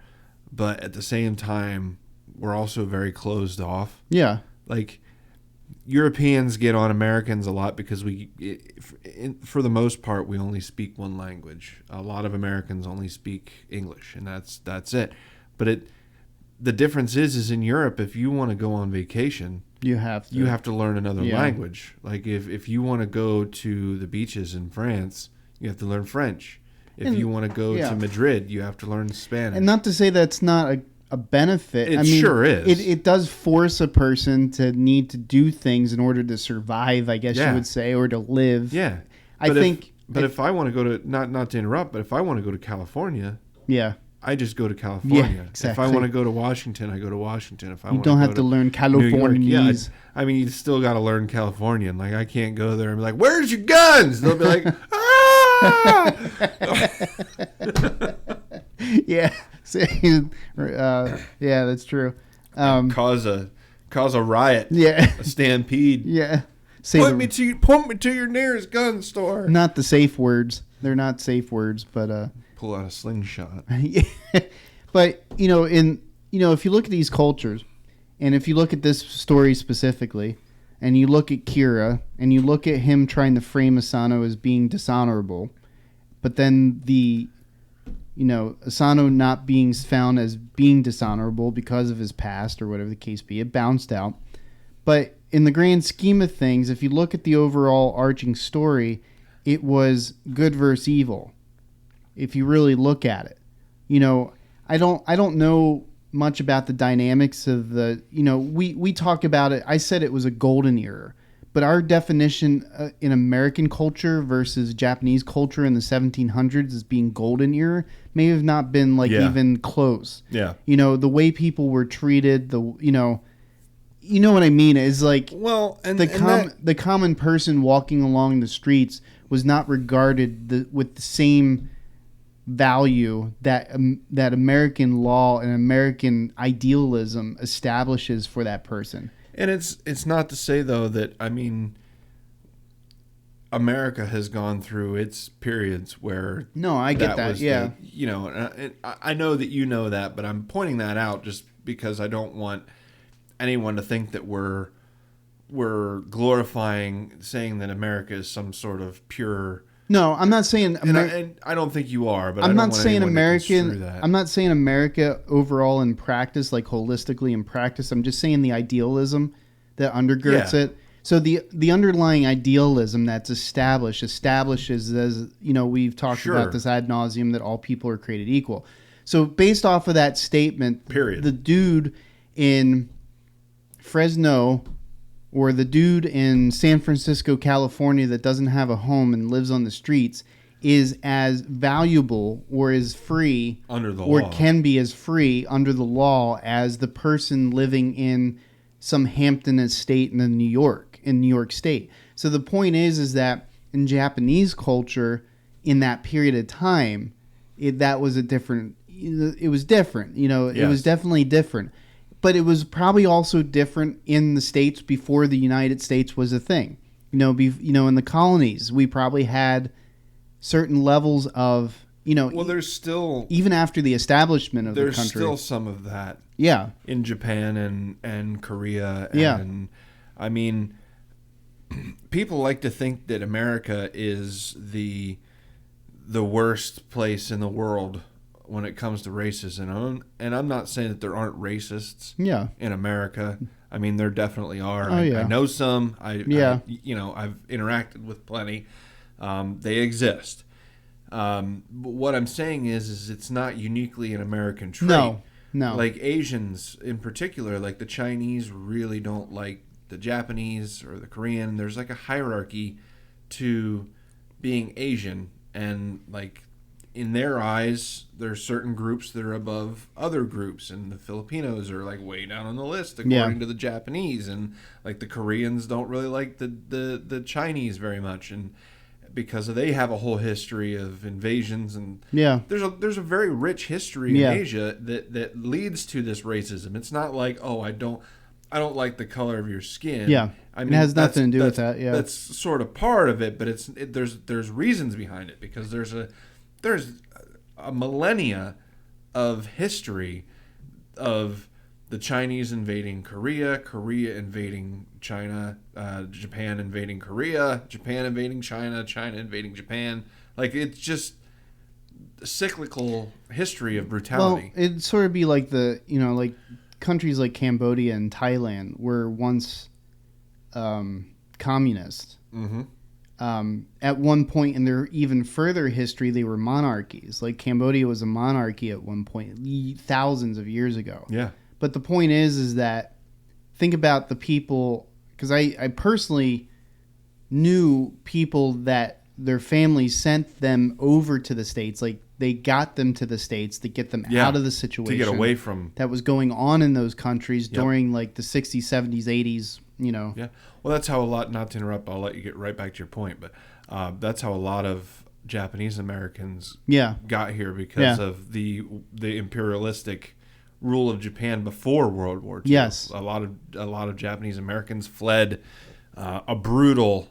but at the same time we're also very closed off. Yeah. Like Europeans get on Americans a lot because for the most part, we only speak one language. A lot of Americans only speak English, and that's it. But the difference is in Europe, if you want to go on vacation, you have to learn another language. Like if you want to go to the beaches in France, you have to learn French. If you want to go to Madrid, you have to learn Spanish. And not to say that's not a benefit. It sure is. It does force a person to need to do things in order to survive, I guess you would say, or to live. Yeah. I think But if I want to go to not to interrupt, but if I want to go to California, Yeah. I just go to California. Yeah, exactly. If I want to go to Washington, I go to Washington. If I You want don't to have go to learn New York, Californiese. I mean, you still got to learn Californian. Like, I can't go there and be like, "Where's your guns?" They'll be like, "Ah!" Yeah. Yeah, that's true. Cause a riot, Yeah. a stampede. Yeah. Say Point me to your nearest gun store. not the safe words. They're not safe words, but Pull out a slingshot. but if you look at these cultures, and if you look at this story specifically, and you look at Kira, and you look at him trying to frame Asano as being dishonorable, but then Asano not being found as being dishonorable because of his past or whatever the case be, it bounced out. But in the grand scheme of things, if you look at the overall arching story, it was good versus evil. If you really look at it, I don't know much about the dynamics of the, we talk about it. I said it was a golden era, but our definition in American culture versus Japanese culture in the 1700s as being golden era may have not been even close. Yeah. The way people were treated, you know what I mean, is like, Well, and the common person walking along the streets was not regarded with the same value that American law and American idealism establishes for that person. And it's not to say though that, I mean, America has gone through its periods where No, I get that. was Yeah. I know that you know that, but I'm pointing that out just because I don't want anyone to think that we're glorifying saying that America is some sort of pure. No, I'm not saying And I don't think you are, but I'm I don't not want saying anyone to construe American. that. I'm not saying America overall in practice, like holistically in practice. I'm just saying the idealism that undergirds Yeah. it. So the underlying idealism that's establishes as we've talked Sure. about this ad nauseum that all people are created equal. So based off of that statement, Period. the dude in Fresno or the dude in San Francisco, California that doesn't have a home and lives on the streets is as valuable or is free Under the or law. can be as free under the law as the person living in some Hampton estate in New York State. So the point is that in Japanese culture in that period of time, it was different. It was Yes. definitely different. But it was probably also different in the States before the United States was a thing. In the colonies, we probably had certain levels of, Well, there's still even after the establishment of the there's country. still some of that Yeah. in Japan and Korea. Yeah. And I mean, people like to think that America is the worst place in the world when it comes to racism. And I'm not saying that there aren't racists Yeah. in America. I mean, there definitely are. Oh, yeah. I know some. Yeah. I've interacted with plenty. They exist. But what I'm saying is it's not uniquely an American trait. No. Like Asians in particular, like the Chinese really don't like the Japanese or the Korean. There's like a hierarchy to being Asian, and like in their eyes, there's certain groups that are above other groups, and the Filipinos are like way down on the list according to the Japanese, and like the Koreans don't really like the Chinese very much, and because they have a whole history of invasions, and Yeah. there's a very rich history in Asia that leads to this racism. It's not like, oh, I don't like the color of your skin. Yeah. I It mean, has nothing to do with that's- that, yeah. that's sort of part of it, but there's reasons behind it, because there's a millennia of history of the Chinese invading Korea, Korea invading China, Japan invading Korea, Japan invading China, China invading Japan. Like, it's just a cyclical history of brutality. Well, it'd sort of be like like countries like Cambodia and Thailand were once communist. Mm-hmm. At one point in their even further history, they were monarchies. Like Cambodia was a monarchy at one point, thousands of years ago. Yeah. But the point is that think about the people, because I personally knew people that their families sent them over to the States. Like they got them to the States to get them Yeah, out of the situation to get away from. that was going on in those countries Yep. during like the 60s, 70s, 80s, you know. Yeah. Well, that's how a lot, not to interrupt, I'll let you get right back to your point, but that's how a lot of Japanese Americans Yeah. got here because Yeah. of the imperialistic rule of Japan before World War II. Yes. A lot of Japanese Americans fled a brutal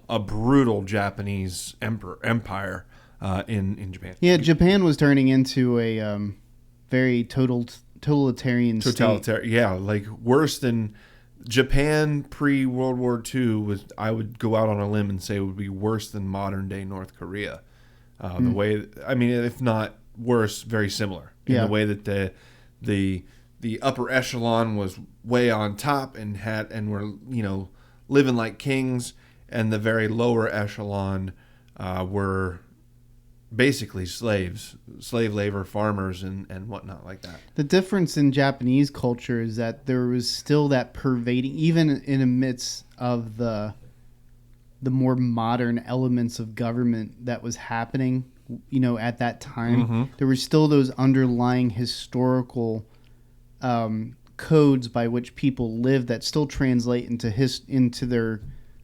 Japanese empire in Japan. Yeah, Japan was turning into a very totalitarian state. Totalitarian, yeah, like worse than Japan pre World War II was. I would go out on a limb and say it would be worse than modern day North Korea. The way, I mean, if not worse, very similar in Yeah. the way that the upper echelon was way on top and were, you know, living like kings, and the very lower echelon were basically slave labor, farmers and whatnot like that. The difference in Japanese culture is that there was still that pervading, even in the midst of the more modern elements of government that was happening, you know, at that time. There were still those underlying historical codes by which people live that still translate into their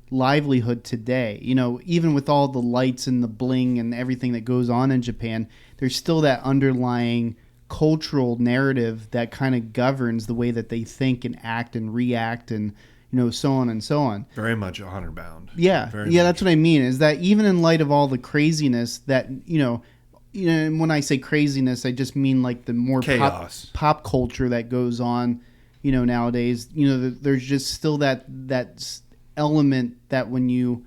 livelihood today. You know, even with all the lights and the bling and everything that goes on in Japan, there's still that underlying cultural narrative that kind of governs the way that they think and act and react, and you know, so on and so on. Very much honor bound. Yeah, Very yeah, much. that's what I mean. Is that even in light of all the craziness that and when I say craziness, I just mean like the more Chaos. pop culture that goes on, you know, nowadays. You know, there's just still that element that when you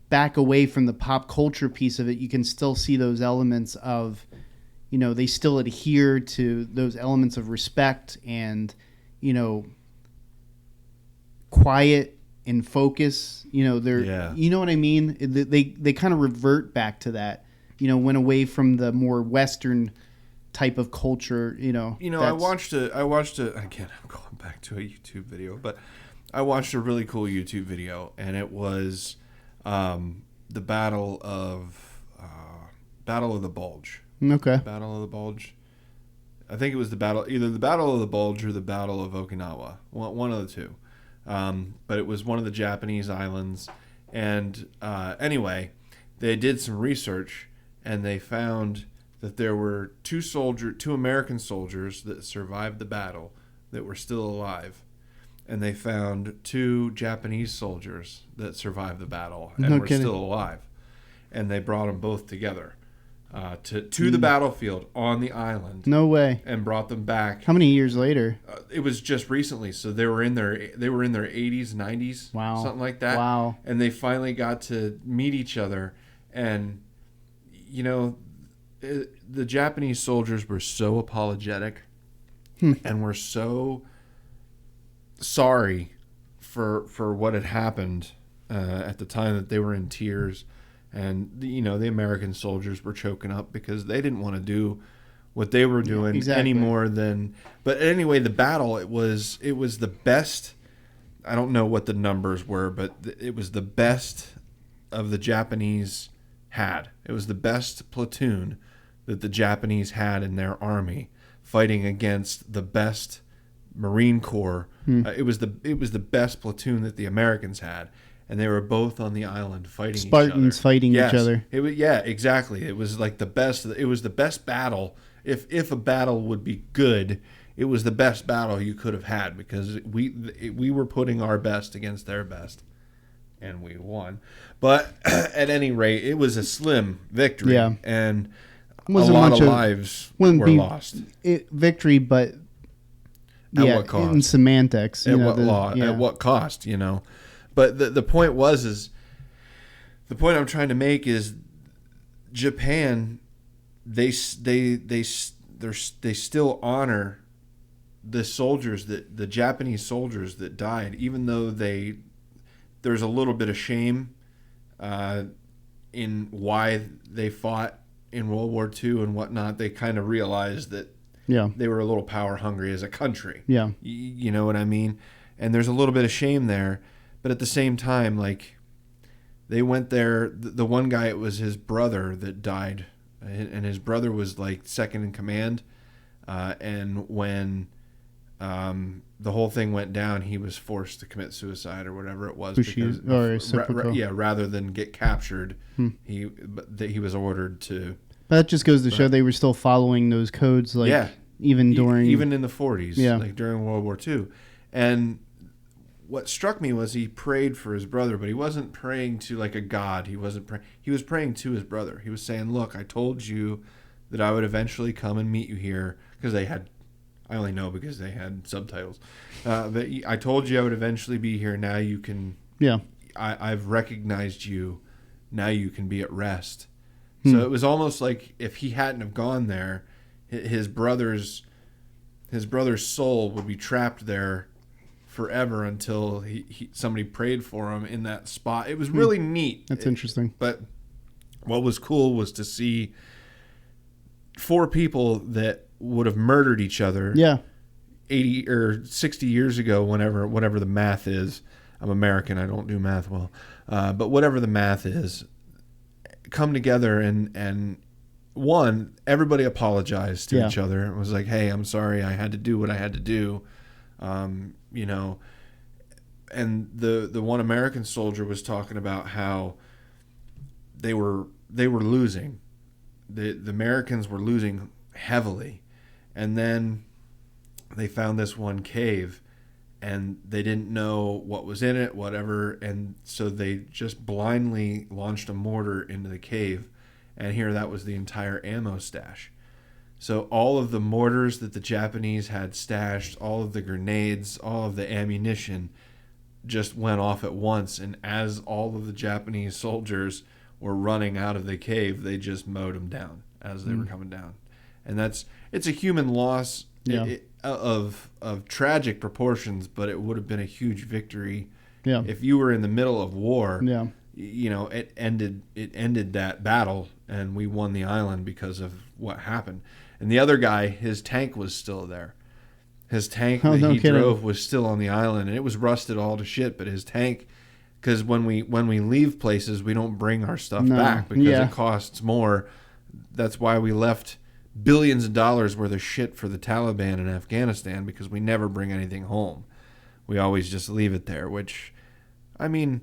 back away from the pop culture piece of it, you can still see those elements of, you know, they still adhere to those elements of respect and, you know, quiet and focus. You know, you know what I mean? They kind of revert back to that, you know, went away from the more Western type of culture, you know. I watched a again, I'm going back to a YouTube video, but I watched a really cool YouTube video, and it was the Battle of the Bulge. Okay. Battle of the Bulge. I think it was either the Battle of the Bulge or the Battle of Okinawa. One of the two. But it was one of the Japanese islands. And anyway, they did some research, and they found that there were two American soldiers that survived the battle that were still alive. And they found two Japanese soldiers that survived the battle and were still alive. And they brought them both together to the battlefield on the island. No way. And brought them back. How many years later? It was just recently, so they were in their 80s, 90s, Wow. something like that. Wow. And they finally got to meet each other, and you know, the Japanese soldiers were so apologetic and were so sorry for what had happened at the time, that they were in tears, and the American soldiers were choking up because they didn't want to do what they were doing any more than. But anyway, the battle, it was the best. I don't know what the numbers were, but it was the best of the Japanese had. It was the best platoon that the Japanese had in their army, fighting against the best Marine Corps. It was the best platoon that the Americans had, and they were both on the island fighting Spartans each other. fighting each other. It was, yeah, exactly. It was like the best. It was the best battle. If a battle would be good, it was the best battle you could have had, because we were putting our best against their best, and we won. But at any rate, it was a slim victory, and a lot of lives were lost. Victory, but at what cost? In semantics. At what cost? You know. But the point the point I'm trying to make is, Japan, they still honor the soldiers, the Japanese soldiers that died, even though there's a little bit of shame in why they fought in World War II and whatnot. They kind of realized that they were a little power hungry as a country. Yeah. You know what I mean? And there's a little bit of shame there, but at the same time, like, They went there. The one guy, it was his brother that died, and his brother was like second in command. And when the whole thing went down, he was forced to commit suicide or whatever it was. Rather than get captured, he was ordered to. But that just goes to show they were still following those codes, like even in the 40s, yeah, like during World War II. And what struck me was he prayed for his brother, but he wasn't praying to like a god. He wasn't praying. He was praying to his brother. He was saying, "Look, I told you that I would eventually come and meet you here," because they had. I only know because they had subtitles. But I told you I would eventually be here. Now you can. Yeah. I've recognized you. Now you can be at rest. So it was almost like if he hadn't have gone there, his brother's soul would be trapped there forever until somebody prayed for him in that spot. It was really neat. That's interesting. But what was cool was to see 4 people that would have murdered each other 80 or 60 years ago, whatever the math is. I'm American, I don't do math well. But whatever the math is, come together and one, everybody apologized to each other. It was like, hey, I'm sorry, I had to do what I had to do. You know, and the one American soldier was talking about how they were losing. The Americans were losing heavily. And then they found this one cave and they didn't know what was in it, whatever. And so they just blindly launched a mortar into the cave. And here that was the entire ammo stash. So all of the mortars that the Japanese had stashed, all of the grenades, all of the ammunition just went off at once. And as all of the Japanese soldiers were running out of the cave, they just mowed them down as they were coming down. And it's a human loss of tragic proportions, but it would have been a huge victory if you were in the middle of war. Yeah. You know, it ended that battle, and we won the island because of what happened. And the other guy, his tank was still there. His tank drove was still on the island, and it was rusted all to shit. But his tank, because when we leave places, we don't bring our stuff back because it costs more. That's why we left billions of dollars worth of shit for the Taliban in Afghanistan, because we never bring anything home. We always just leave it there, which, I mean,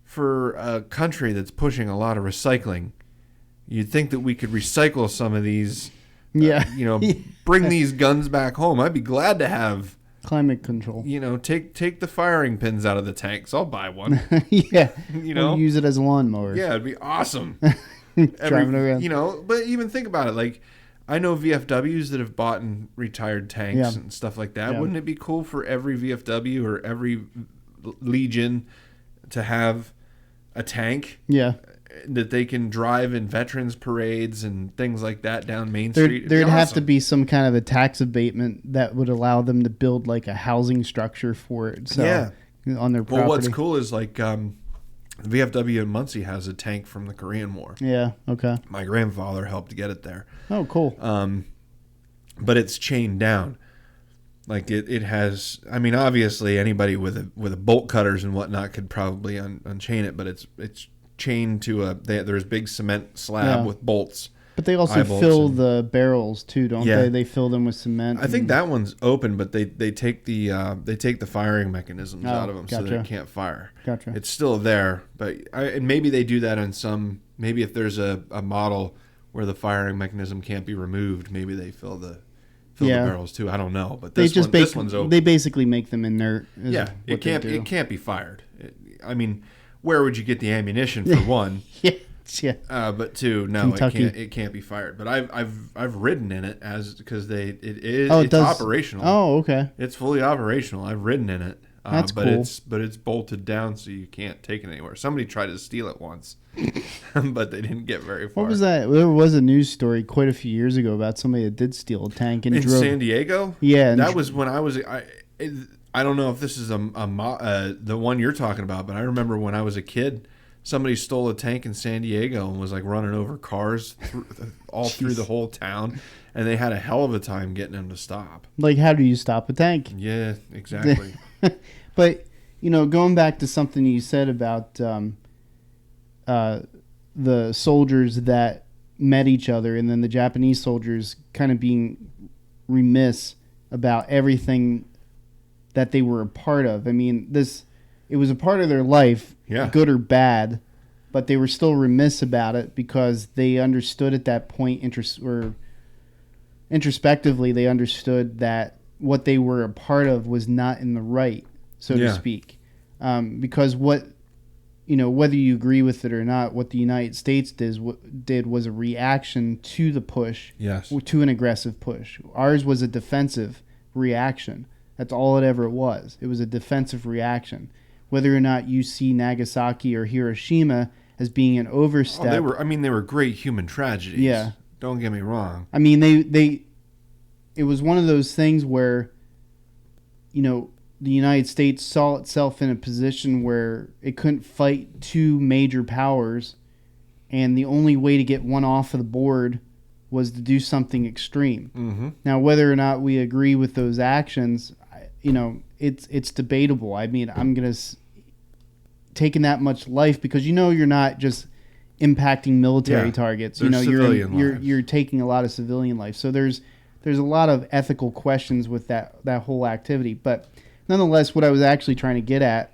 for a country that's pushing a lot of recycling, you'd think that we could recycle some of these, bring these guns back home. I'd be glad to have climate control. Take the firing pins out of the tanks. I'll buy one. Or use it as a lawnmower. Yeah, it'd be awesome. Driving around. But even think about it. Like, I know VFWs that have bought and retired tanks and stuff like that. Wouldn't it be cool for every VFW or every Legion to have a tank? Yeah. That they can drive in veterans parades and things like that down Main Street. There'd have to be some kind of a tax abatement that would allow them to build like a housing structure for it. So, on their property. Well, what's cool is like VFW in Muncie has a tank from the Korean War. Yeah. Okay. My grandfather helped get it there. Oh, cool. But it's chained down. Like it has. I mean, obviously, anybody with a bolt cutters and whatnot could probably unchain it, but it's chained to there's a big cement slab with bolts. But they also fill the barrels too, don't they? They fill them with cement. I think that one's open, but they take the firing mechanisms out of them so they can't fire. Gotcha. It's still there, but and maybe they do that on some. Maybe if there's a model where the firing mechanism can't be removed, maybe they fill the barrels too. I don't know, but this one's open. They basically make them inert. It can't be fired. I mean, where would you get the ammunition for one? But two, no, it can't be fired. But I've ridden in it because it's operational. Oh, okay. It's fully operational. I've ridden in it. That's cool. But it's bolted down so you can't take it anywhere. Somebody tried to steal it once, but they didn't get very far. What was that? There was a news story quite a few years ago about somebody that did steal a tank and drove. San Diego? Yeah. That was when I was... I don't know if this is the one you're talking about, but I remember when I was a kid, somebody stole a tank in San Diego and was like running over cars through the whole town, and they had a hell of a time getting them to stop. Like, how do you stop a tank? Yeah, exactly. But, going back to something you said about the soldiers that met each other, and then the Japanese soldiers kind of being remiss about everything that they were a part of. I mean, it was a part of their life, good or bad, but they were still remiss about it because they understood at that point, introspectively, they understood that what they were a part of was not in the right, so to speak. Because whether you agree with it or not, what the United States did was a reaction to the push, to an aggressive push. Ours was a defensive reaction. That's all it ever was. It was a defensive reaction. Whether or not you see Nagasaki or Hiroshima as being an overstep. They were great human tragedies. Yeah. Don't get me wrong. I mean, it was one of those things where, the United States saw itself in a position where it couldn't fight two major powers, and the only way to get one off of the board was to do something extreme. Mm-hmm. Now, whether or not we agree with those actions, it's debatable. I mean, I'm going to taking that much life because you're not just impacting military targets. You're taking a lot of civilian life. So there's a lot of ethical questions with that whole activity. But nonetheless, what I was actually trying to get at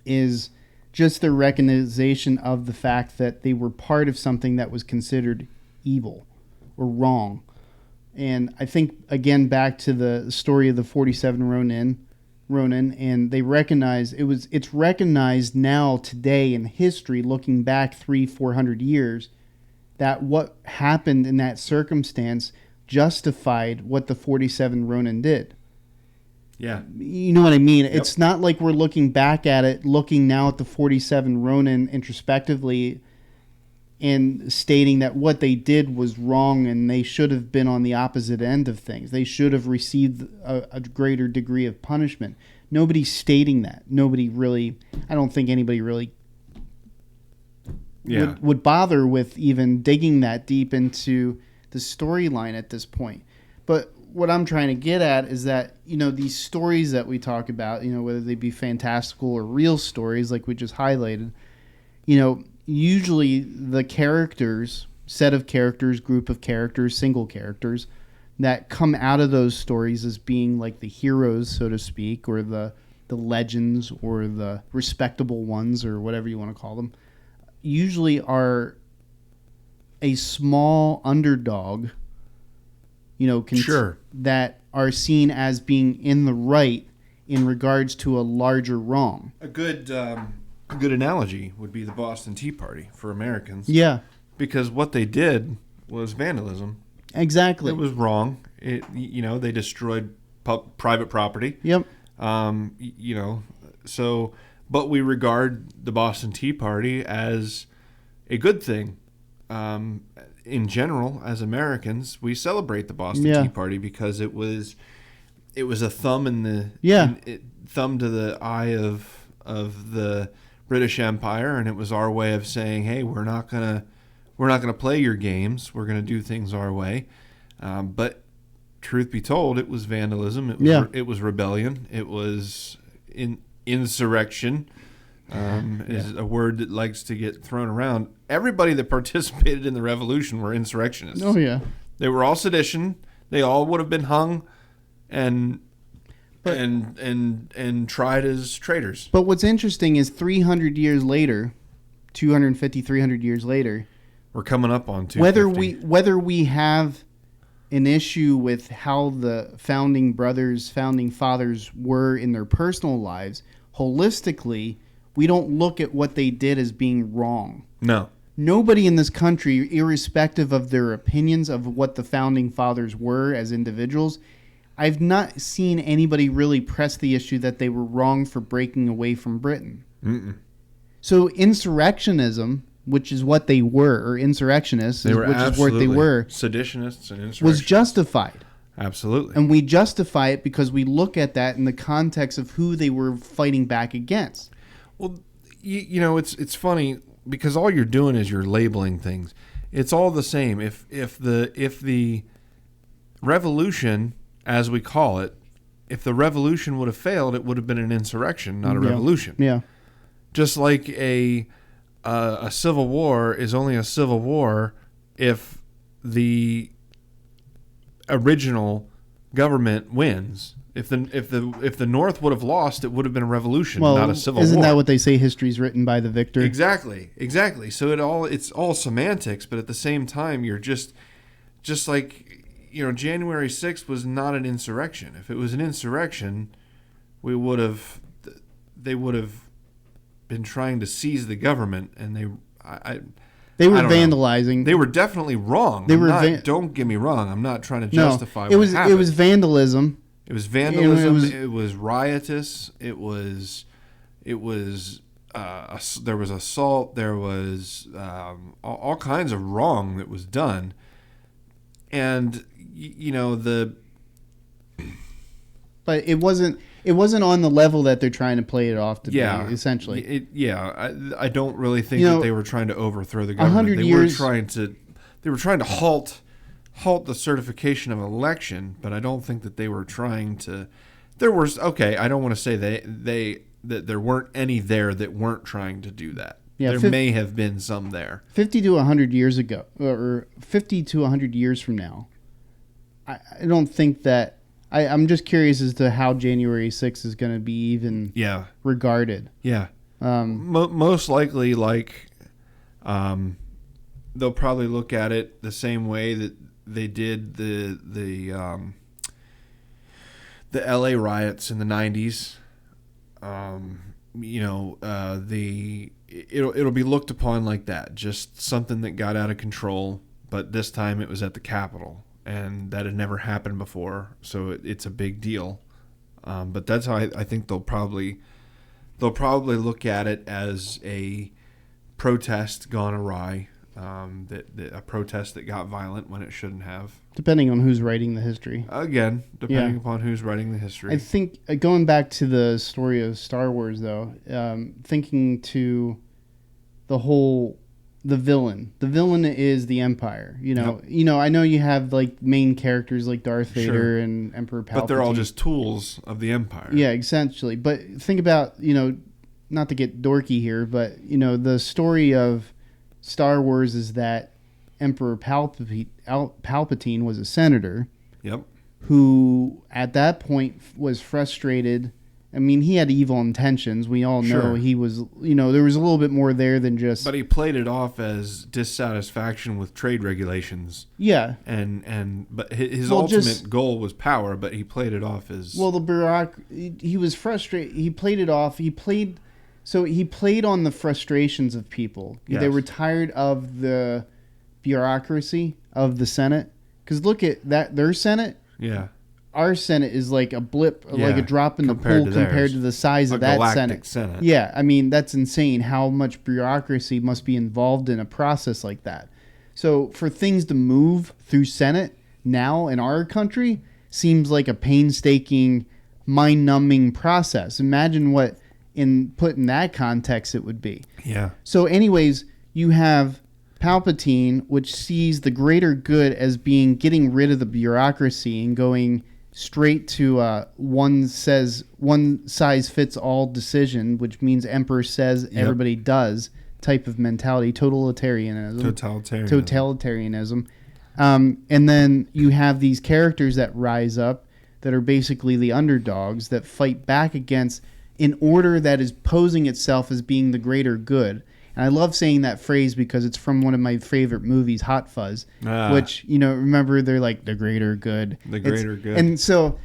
is just the recognition of the fact that they were part of something that was considered evil or wrong. And I think, again, back to the story of the 47 Ronin, and they recognize it's recognized now today in history, looking back 300-400 years, that what happened in that circumstance justified what the 47 Ronin did. Yeah. You know what I mean? Yep. It's not like we're looking back at it, looking now at the 47 Ronin introspectively and stating that what they did was wrong and they should have been on the opposite end of things. They should have received a greater degree of punishment. Nobody's stating that. I don't think anybody really would bother with even digging that deep into the storyline at this point. But what I'm trying to get at is that, these stories that we talk about, whether they be fantastical or real stories like we just highlighted, usually the set of characters, group of characters, single characters that come out of those stories as being like the heroes, so to speak, or the legends or the respectable ones or whatever you want to call them, usually are a small underdog, that are seen as being in the right in regards to a larger wrong. A good analogy would be the Boston Tea Party for Americans. Yeah. Because what they did was vandalism. Exactly. It was wrong. They destroyed private property. Yep. But we regard the Boston Tea Party as a good thing. In general, as Americans, we celebrate the Boston Tea Party because it was a thumb in the thumb to the eye of the British Empire, and it was our way of saying, hey, we're not gonna play your games. We're gonna do things our way. But truth be told, it was vandalism. It was rebellion. It was insurrection. Is a word that likes to get thrown around. Everybody that participated in the revolution were insurrectionists. Oh yeah, they were all sedition. They all would have been hung and tried as traitors. But what's interesting is 300 years later, 250, 300 years later, we're coming up on 250. Whether we have an issue with how the founding fathers were in their personal lives, holistically, we don't look at what they did as being wrong. No. Nobody in this country, irrespective of their opinions of what the founding fathers were as individuals, I've not seen anybody really press the issue that they were wrong for breaking away from Britain. Mm-mm. So insurrectionism, which is what they were, or insurrectionists, which is what they were, seditionists and insurrectionists, was justified. Absolutely. And we justify it because we look at that in the context of who they were fighting back against. Well, it's funny because all you're doing is you're labeling things. It's all the same. If the revolution, as we call it, if the revolution would have failed, it would have been an insurrection, not a revolution. Yeah. Just like a a civil war is only a civil war if the original government wins. If the North would have lost, it would have been a revolution, Well, not a civil war. isn't that what they say? History's written by the victor. Exactly. So it's all semantics, but at the same time, you're just like, January 6th was not an insurrection. If it was an insurrection, they would have been trying to seize the government, and they were vandalizing. They were definitely wrong. Don't get me wrong. I'm not trying to justify what happened. It was vandalism. It was vandalism. It was riotous. It was. There was assault. There was all kinds of wrong that was done, and But it wasn't on the level that they're trying to play it off to be. Essentially, I don't really think that they were trying to overthrow the government. 100 years. They were trying to halt the certification of an election, but I don't think that they were trying to. I don't want to say that there weren't any there that weren't trying to do that. Yeah, there may have been some there. 50 to 100 years ago, or 50 to 100 years from now, I don't think that. I'm just curious as to how January 6th is going to be even regarded. Yeah. Most likely, they'll probably look at it the same way that they did the LA riots in the 90s. It'll be looked upon like that, just something that got out of control, but this time it was at the Capitol, and that had never happened before, so it's a big deal. But that's how I think they'll probably look at it as a protest gone awry. A protest that got violent when it shouldn't have. Depending on who's writing the history. Again, depending upon who's writing the history. I think, going back to the story of Star Wars, though, thinking to the villain. The villain is the Empire. I know you have main characters like Darth Vader and Emperor Palpatine. But they're all just tools of the Empire. Yeah, essentially. But think about, not to get dorky here, but the story of Star Wars is that Emperor Palpatine was a senator. Yep. Who at that point was frustrated. I mean, he had evil intentions. We all know he was, there was a little bit more there than just. But he played it off as dissatisfaction with trade regulations. Yeah. But his ultimate goal was power, but he played it off as. Well, he was frustrated. He played it off. He played on the frustrations of people. Yes. They were tired of the bureaucracy of the Senate. Because look at their Senate. Yeah. Our Senate is like a blip, like a drop in the pool compared to the size of that Senate. Yeah, I mean, that's insane how much bureaucracy must be involved in a process like that. So for things to move through Senate now in our country seems like a painstaking, mind-numbing process. Imagine what, put in that context, it would be. Yeah. So anyways, you have Palpatine, which sees the greater good as getting rid of the bureaucracy and going straight to one size fits all decision, which means Emperor says everybody does type of mentality, totalitarianism. And then you have these characters that rise up that are basically the underdogs that fight back against an order that is posing itself as being the greater good. And I love saying that phrase because it's from one of my favorite movies, Hot Fuzz, which, remember, they're like the greater good. The greater good. And so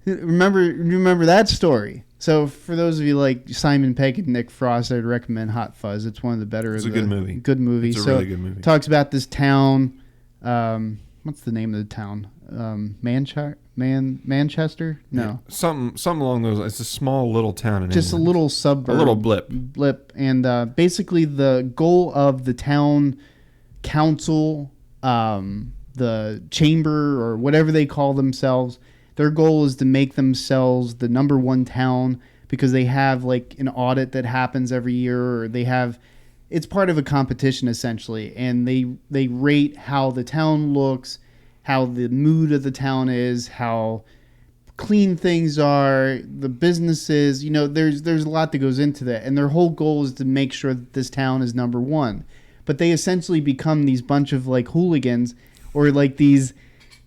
remember that story. So for those of you like Simon Pegg and Nick Frost, I'd recommend Hot Fuzz. It's one of the better. It's a good movie. Good movie. It's a really good movie. Talks about this town. What's the name of the town? Manchester? No. Yeah, something along those lines. It's a small little town in Just England. A little suburb. A little blip. And basically the goal of the town council, the chamber or whatever they call themselves, their goal is to make themselves the number one town because they have like an audit that happens every year, or it's part of a competition essentially, and they rate how the town looks, how the mood of the town is, how clean things are, the businesses, there's a lot that goes into that. And their whole goal is to make sure that this town is number one. But they essentially become these bunch of like hooligans, or like these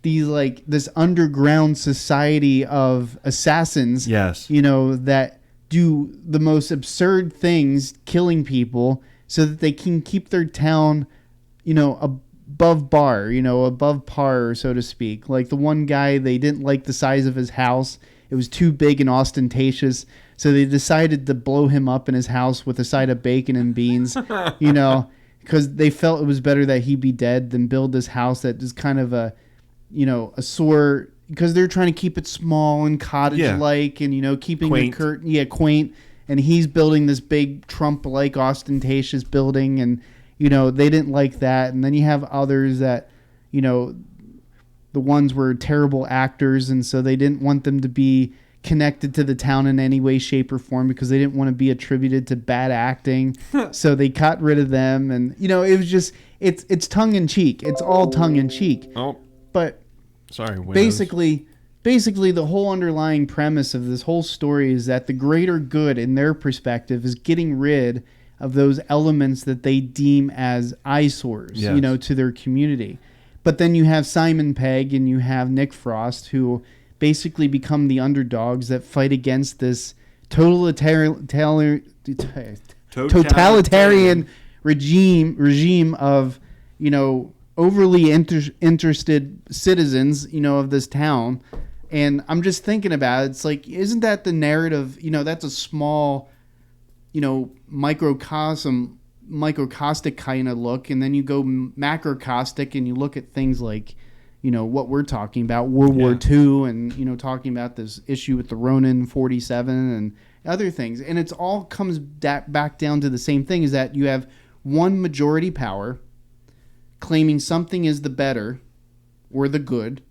like this underground society of assassins. Yes. That do the most absurd things, killing people so that they can keep their town, above par, so to speak. Like the one guy, they didn't like the size of his house. It was too big and ostentatious. So they decided to blow him up in his house with a side of bacon and beans, because they felt it was better that he be dead than build this house that is kind of a sore, because they're trying to keep it small and cottage-like, and, keeping Quaint. the curtain, quaint. And he's building this big Trump-like ostentatious building, and, they didn't like that. And then you have others that, the ones were terrible actors, and so they didn't want them to be connected to the town in any way, shape, or form, because they didn't want to be attributed to bad acting. So they got rid of them, and, it was just, it's tongue-in-cheek. It's all tongue-in-cheek. Oh, But sorry. Widows. Basically, the whole underlying premise of this whole story is that the greater good, in their perspective, is getting rid of those elements that they deem as eyesores, Yes. to their community. But then you have Simon Pegg and you have Nick Frost, who basically become the underdogs that fight against this totalitarian regime of, overly interested citizens, of this town. And I'm just thinking about it. It's like, isn't that the narrative? That's a small, microcostic kind of look. And then you go macrocostic and you look at things like, what we're talking about, World War II, and, talking about this issue with the Ronin 47 and other things. And it's all comes back down to the same thing, is that you have one majority power claiming something is the better or the good,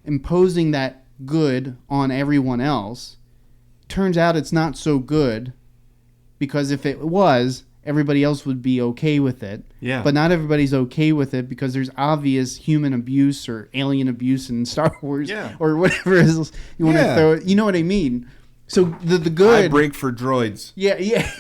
imposing that good on everyone else. Turns out it's not so good, because if it was, everybody else would be okay with it. Yeah. But not everybody's okay with it, because there's obvious human abuse or alien abuse in Star Wars, or whatever else you want to throw. You know what I mean? So the good. I break for droids. Yeah,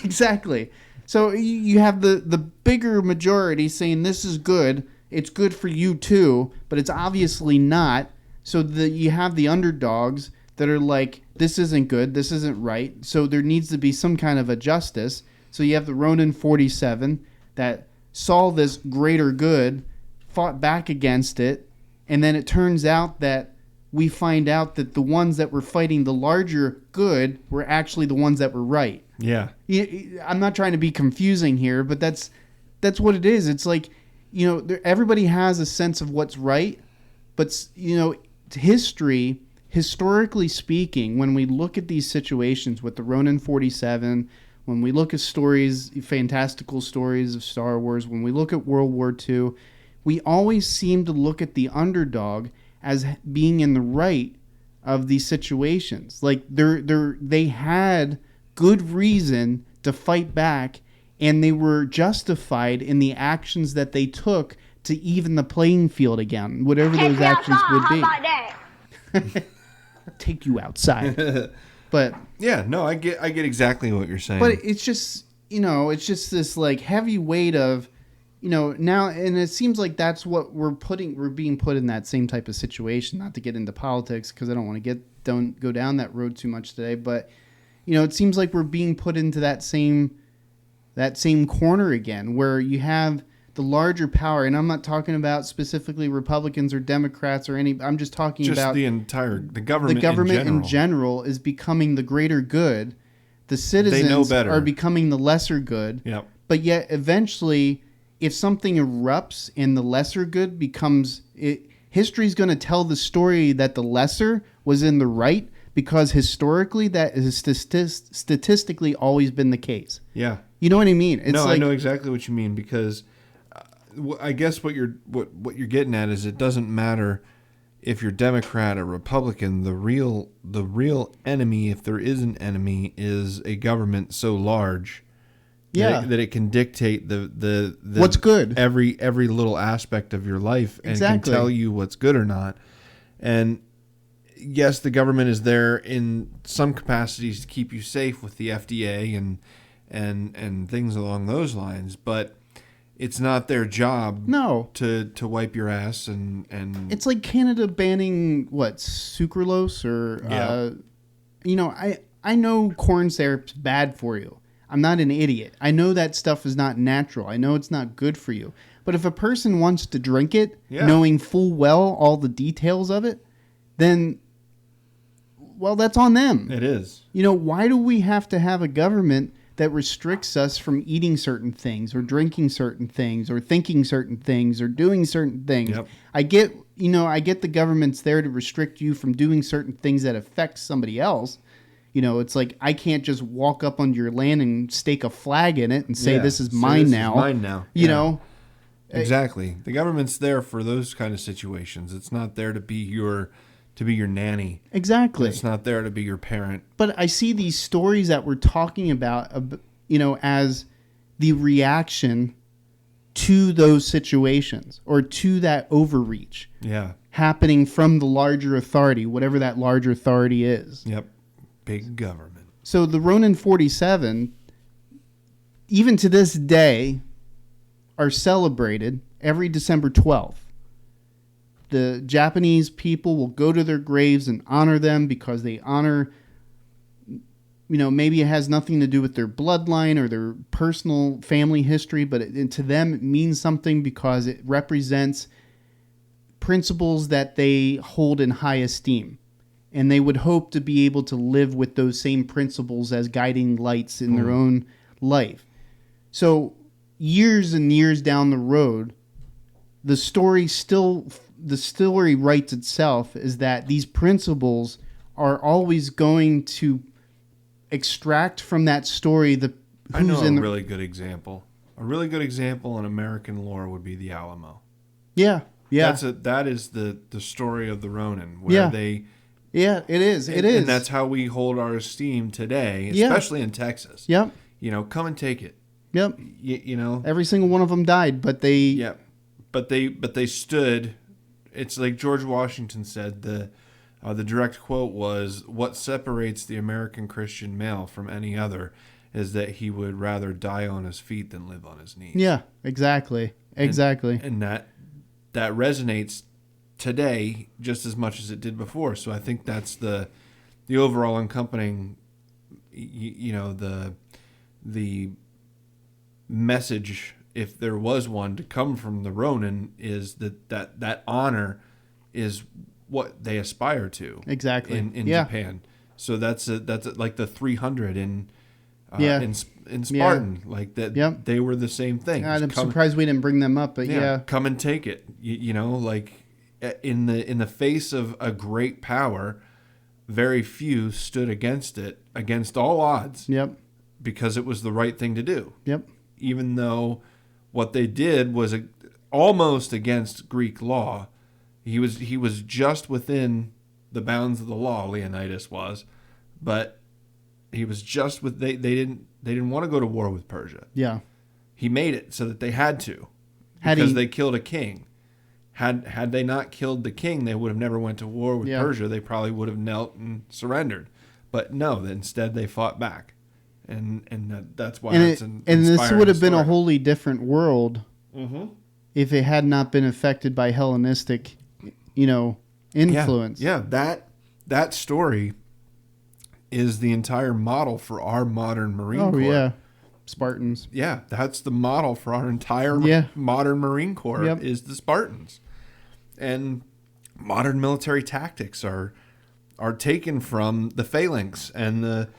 exactly. So you have the bigger majority saying this is good, it's good for you too, but it's obviously not. So you have the underdogs that are like, this isn't good, this isn't right, so there needs to be some kind of a justice. So you have the Ronin 47 that saw this greater good, fought back against it, and then it turns out that we find out that the ones that were fighting the larger good were actually the ones that were right. Yeah. I'm not trying to be confusing here, but that's what it is. It's like, everybody has a sense of what's right, but, historically speaking, when we look at these situations with the Ronin 47, when we look at stories, fantastical stories of Star Wars, when we look at World War II, we always seem to look at the underdog as being in the right of these situations. Like they had good reason to fight back, and they were justified in the actions that they took to even the playing field again, whatever those actions would be. How about that? Take you outside. But yeah, no, I get exactly what you're saying. But it's just, it's just this like heavy weight of, now, and it seems like that's what we're being put in that same type of situation. Not to get into politics, because I don't want to don't go down that road too much today, but it seems like we're being put into that same corner again, where you have the larger power, and I'm not talking about specifically Republicans or Democrats or any. I'm just talking about the government. The government in general is becoming the greater good. The citizens know better. are becoming the lesser good. Yep. But yet, eventually, if something erupts and the lesser good becomes it, history's going to tell the story that the lesser was in the right, because historically that is statistically always been the case. Yeah. You know what I mean? It's I know exactly what you mean, because I guess what you're getting at is, it doesn't matter if you're Democrat or Republican. The real enemy, if there is an enemy, is a government so large that it can dictate the what's good, every little aspect of your life, and exactly. can tell you what's good or not. And yes, the government is there in some capacities to keep you safe with the FDA and things along those lines, but it's not their job No. to wipe your ass and It's like Canada banning sucralose or Yeah. I know corn syrup's bad for you. I'm not an idiot. I know that stuff is not natural. I know it's not good for you. But if a person wants to drink it, Yeah. knowing full well all the details of it, then well, that's on them. it is. Why do we have to have a government that restricts us from eating certain things or drinking certain things or thinking certain things or doing certain things? Yep. I get the government's there to restrict you from doing certain things that affect somebody else. It's like I can't just walk up onto your land and stake a flag in it and say Yeah. this is So mine this is now. mine now. You Yeah. know, Exactly. The government's there for those kind of situations. It's not there to be your nanny. exactly. It's not there to be your parent. But I see these stories that we're talking about, as the reaction to those situations or to that overreach Yeah. happening from the larger authority, whatever that larger authority is. Yep. Big government. So the Ronin 47, even to this day, are celebrated every December 12th. The Japanese people will go to their graves and honor them because they honor, maybe it has nothing to do with their bloodline or their personal family history, but to them it means something because it represents principles that they hold in high esteem. And they would hope to be able to live with those same principles as guiding lights in their own life. So years and years down the road, the story writes itself is that these principles are always going to extract from that story I know a really good example. A really good example in American lore would be the Alamo. Yeah. That is the story of the Ronin, where Yeah. they. Yeah, it is. It and, is. And that's how we hold our esteem today, Yeah. especially in Texas. Yep. Come and take it. Yep. Every single one of them died, but they. Yeah, but they stood. It's like George Washington said. The direct quote was, "What separates the American Christian male from any other is that he would rather die on his feet than live on his knees." Yeah. Exactly. And that resonates today just as much as it did before. So I think that's the overall accompanying, the message, if there was one to come from the Ronin, is that honor is what they aspire to. Exactly. In Yeah. Japan. So that's like the 300 in Yeah. in Spartan, like that. Yep. They were the same thing. I'm Just come- surprised we didn't bring them up, but yeah. come and take it. Like in the face of a great power, very few stood against it, against all odds, Yep. because it was the right thing to do. Yep. Even though what they did was almost against Greek law. He was just within the bounds of the law. Leonidas was, but he was just with they didn't want to go to war with Persia. Yeah. He made it so that they had to, Had because he- they killed a king. Had they not killed the king, they would have never went to war with Yeah. Persia. They probably would have knelt and surrendered. But no, instead they fought back, and that's why it's an and this inspiring would have been a story. wholly different world if it had not been affected by Hellenistic, influence. Yeah, that story is the entire model for our modern Marine Oh Corps. yeah, Spartans. Yeah, that's the model for our entire Yeah. modern Marine Corps. Yep. Is the Spartans, and modern military tactics are taken from the phalanx and the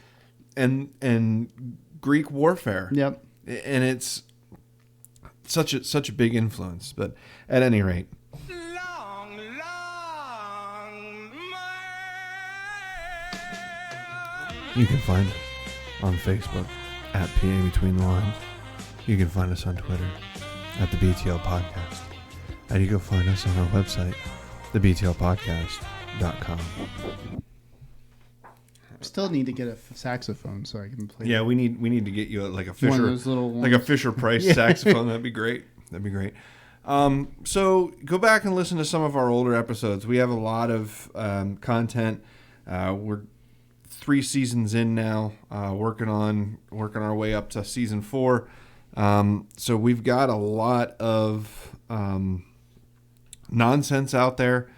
and Greek warfare. Yep. And it's such a big influence. But at any rate, Long, long you can find us on Facebook at PA Between the Lines. You can find us on Twitter at the BTL Podcast. And you can find us on our website, thebtlpodcast.com. Still need to get a saxophone so I can play. Yeah, we need to get you like a One Fisher, of those little like a ones. Fisher Price Yeah. saxophone. That'd be great. So go back and listen to some of our older episodes. We have a lot of content. We're 3 seasons in now, working our way up to season 4. So we've got a lot of nonsense out there.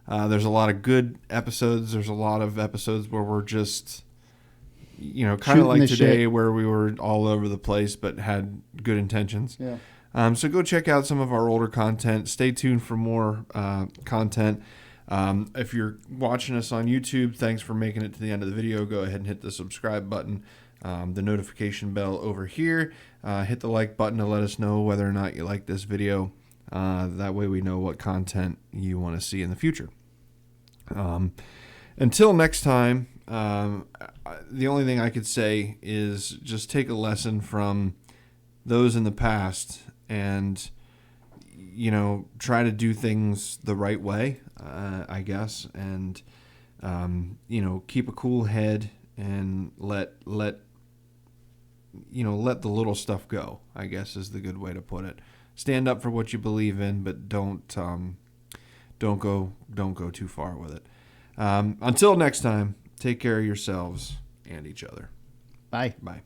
There's a lot of good episodes. There's a lot of episodes where we're just, kind of Shooting like the today, shit. where we were all over the place but had good intentions. Yeah. So go check out some of our older content. Stay tuned for more content. If you're watching us on YouTube, thanks for making it to the end of the video. Go ahead and hit the subscribe button, the notification bell over here. Hit the like button to let us know whether or not you like this video. That way we know what content you want to see in the future. Until next time, the only thing I could say is just take a lesson from those in the past and, try to do things the right way, I guess, and, keep a cool head and let the little stuff go, I guess is the good way to put it. Stand up for what you believe in, but don't go too far with it. Until next time, take care of yourselves and each other. Bye. Bye.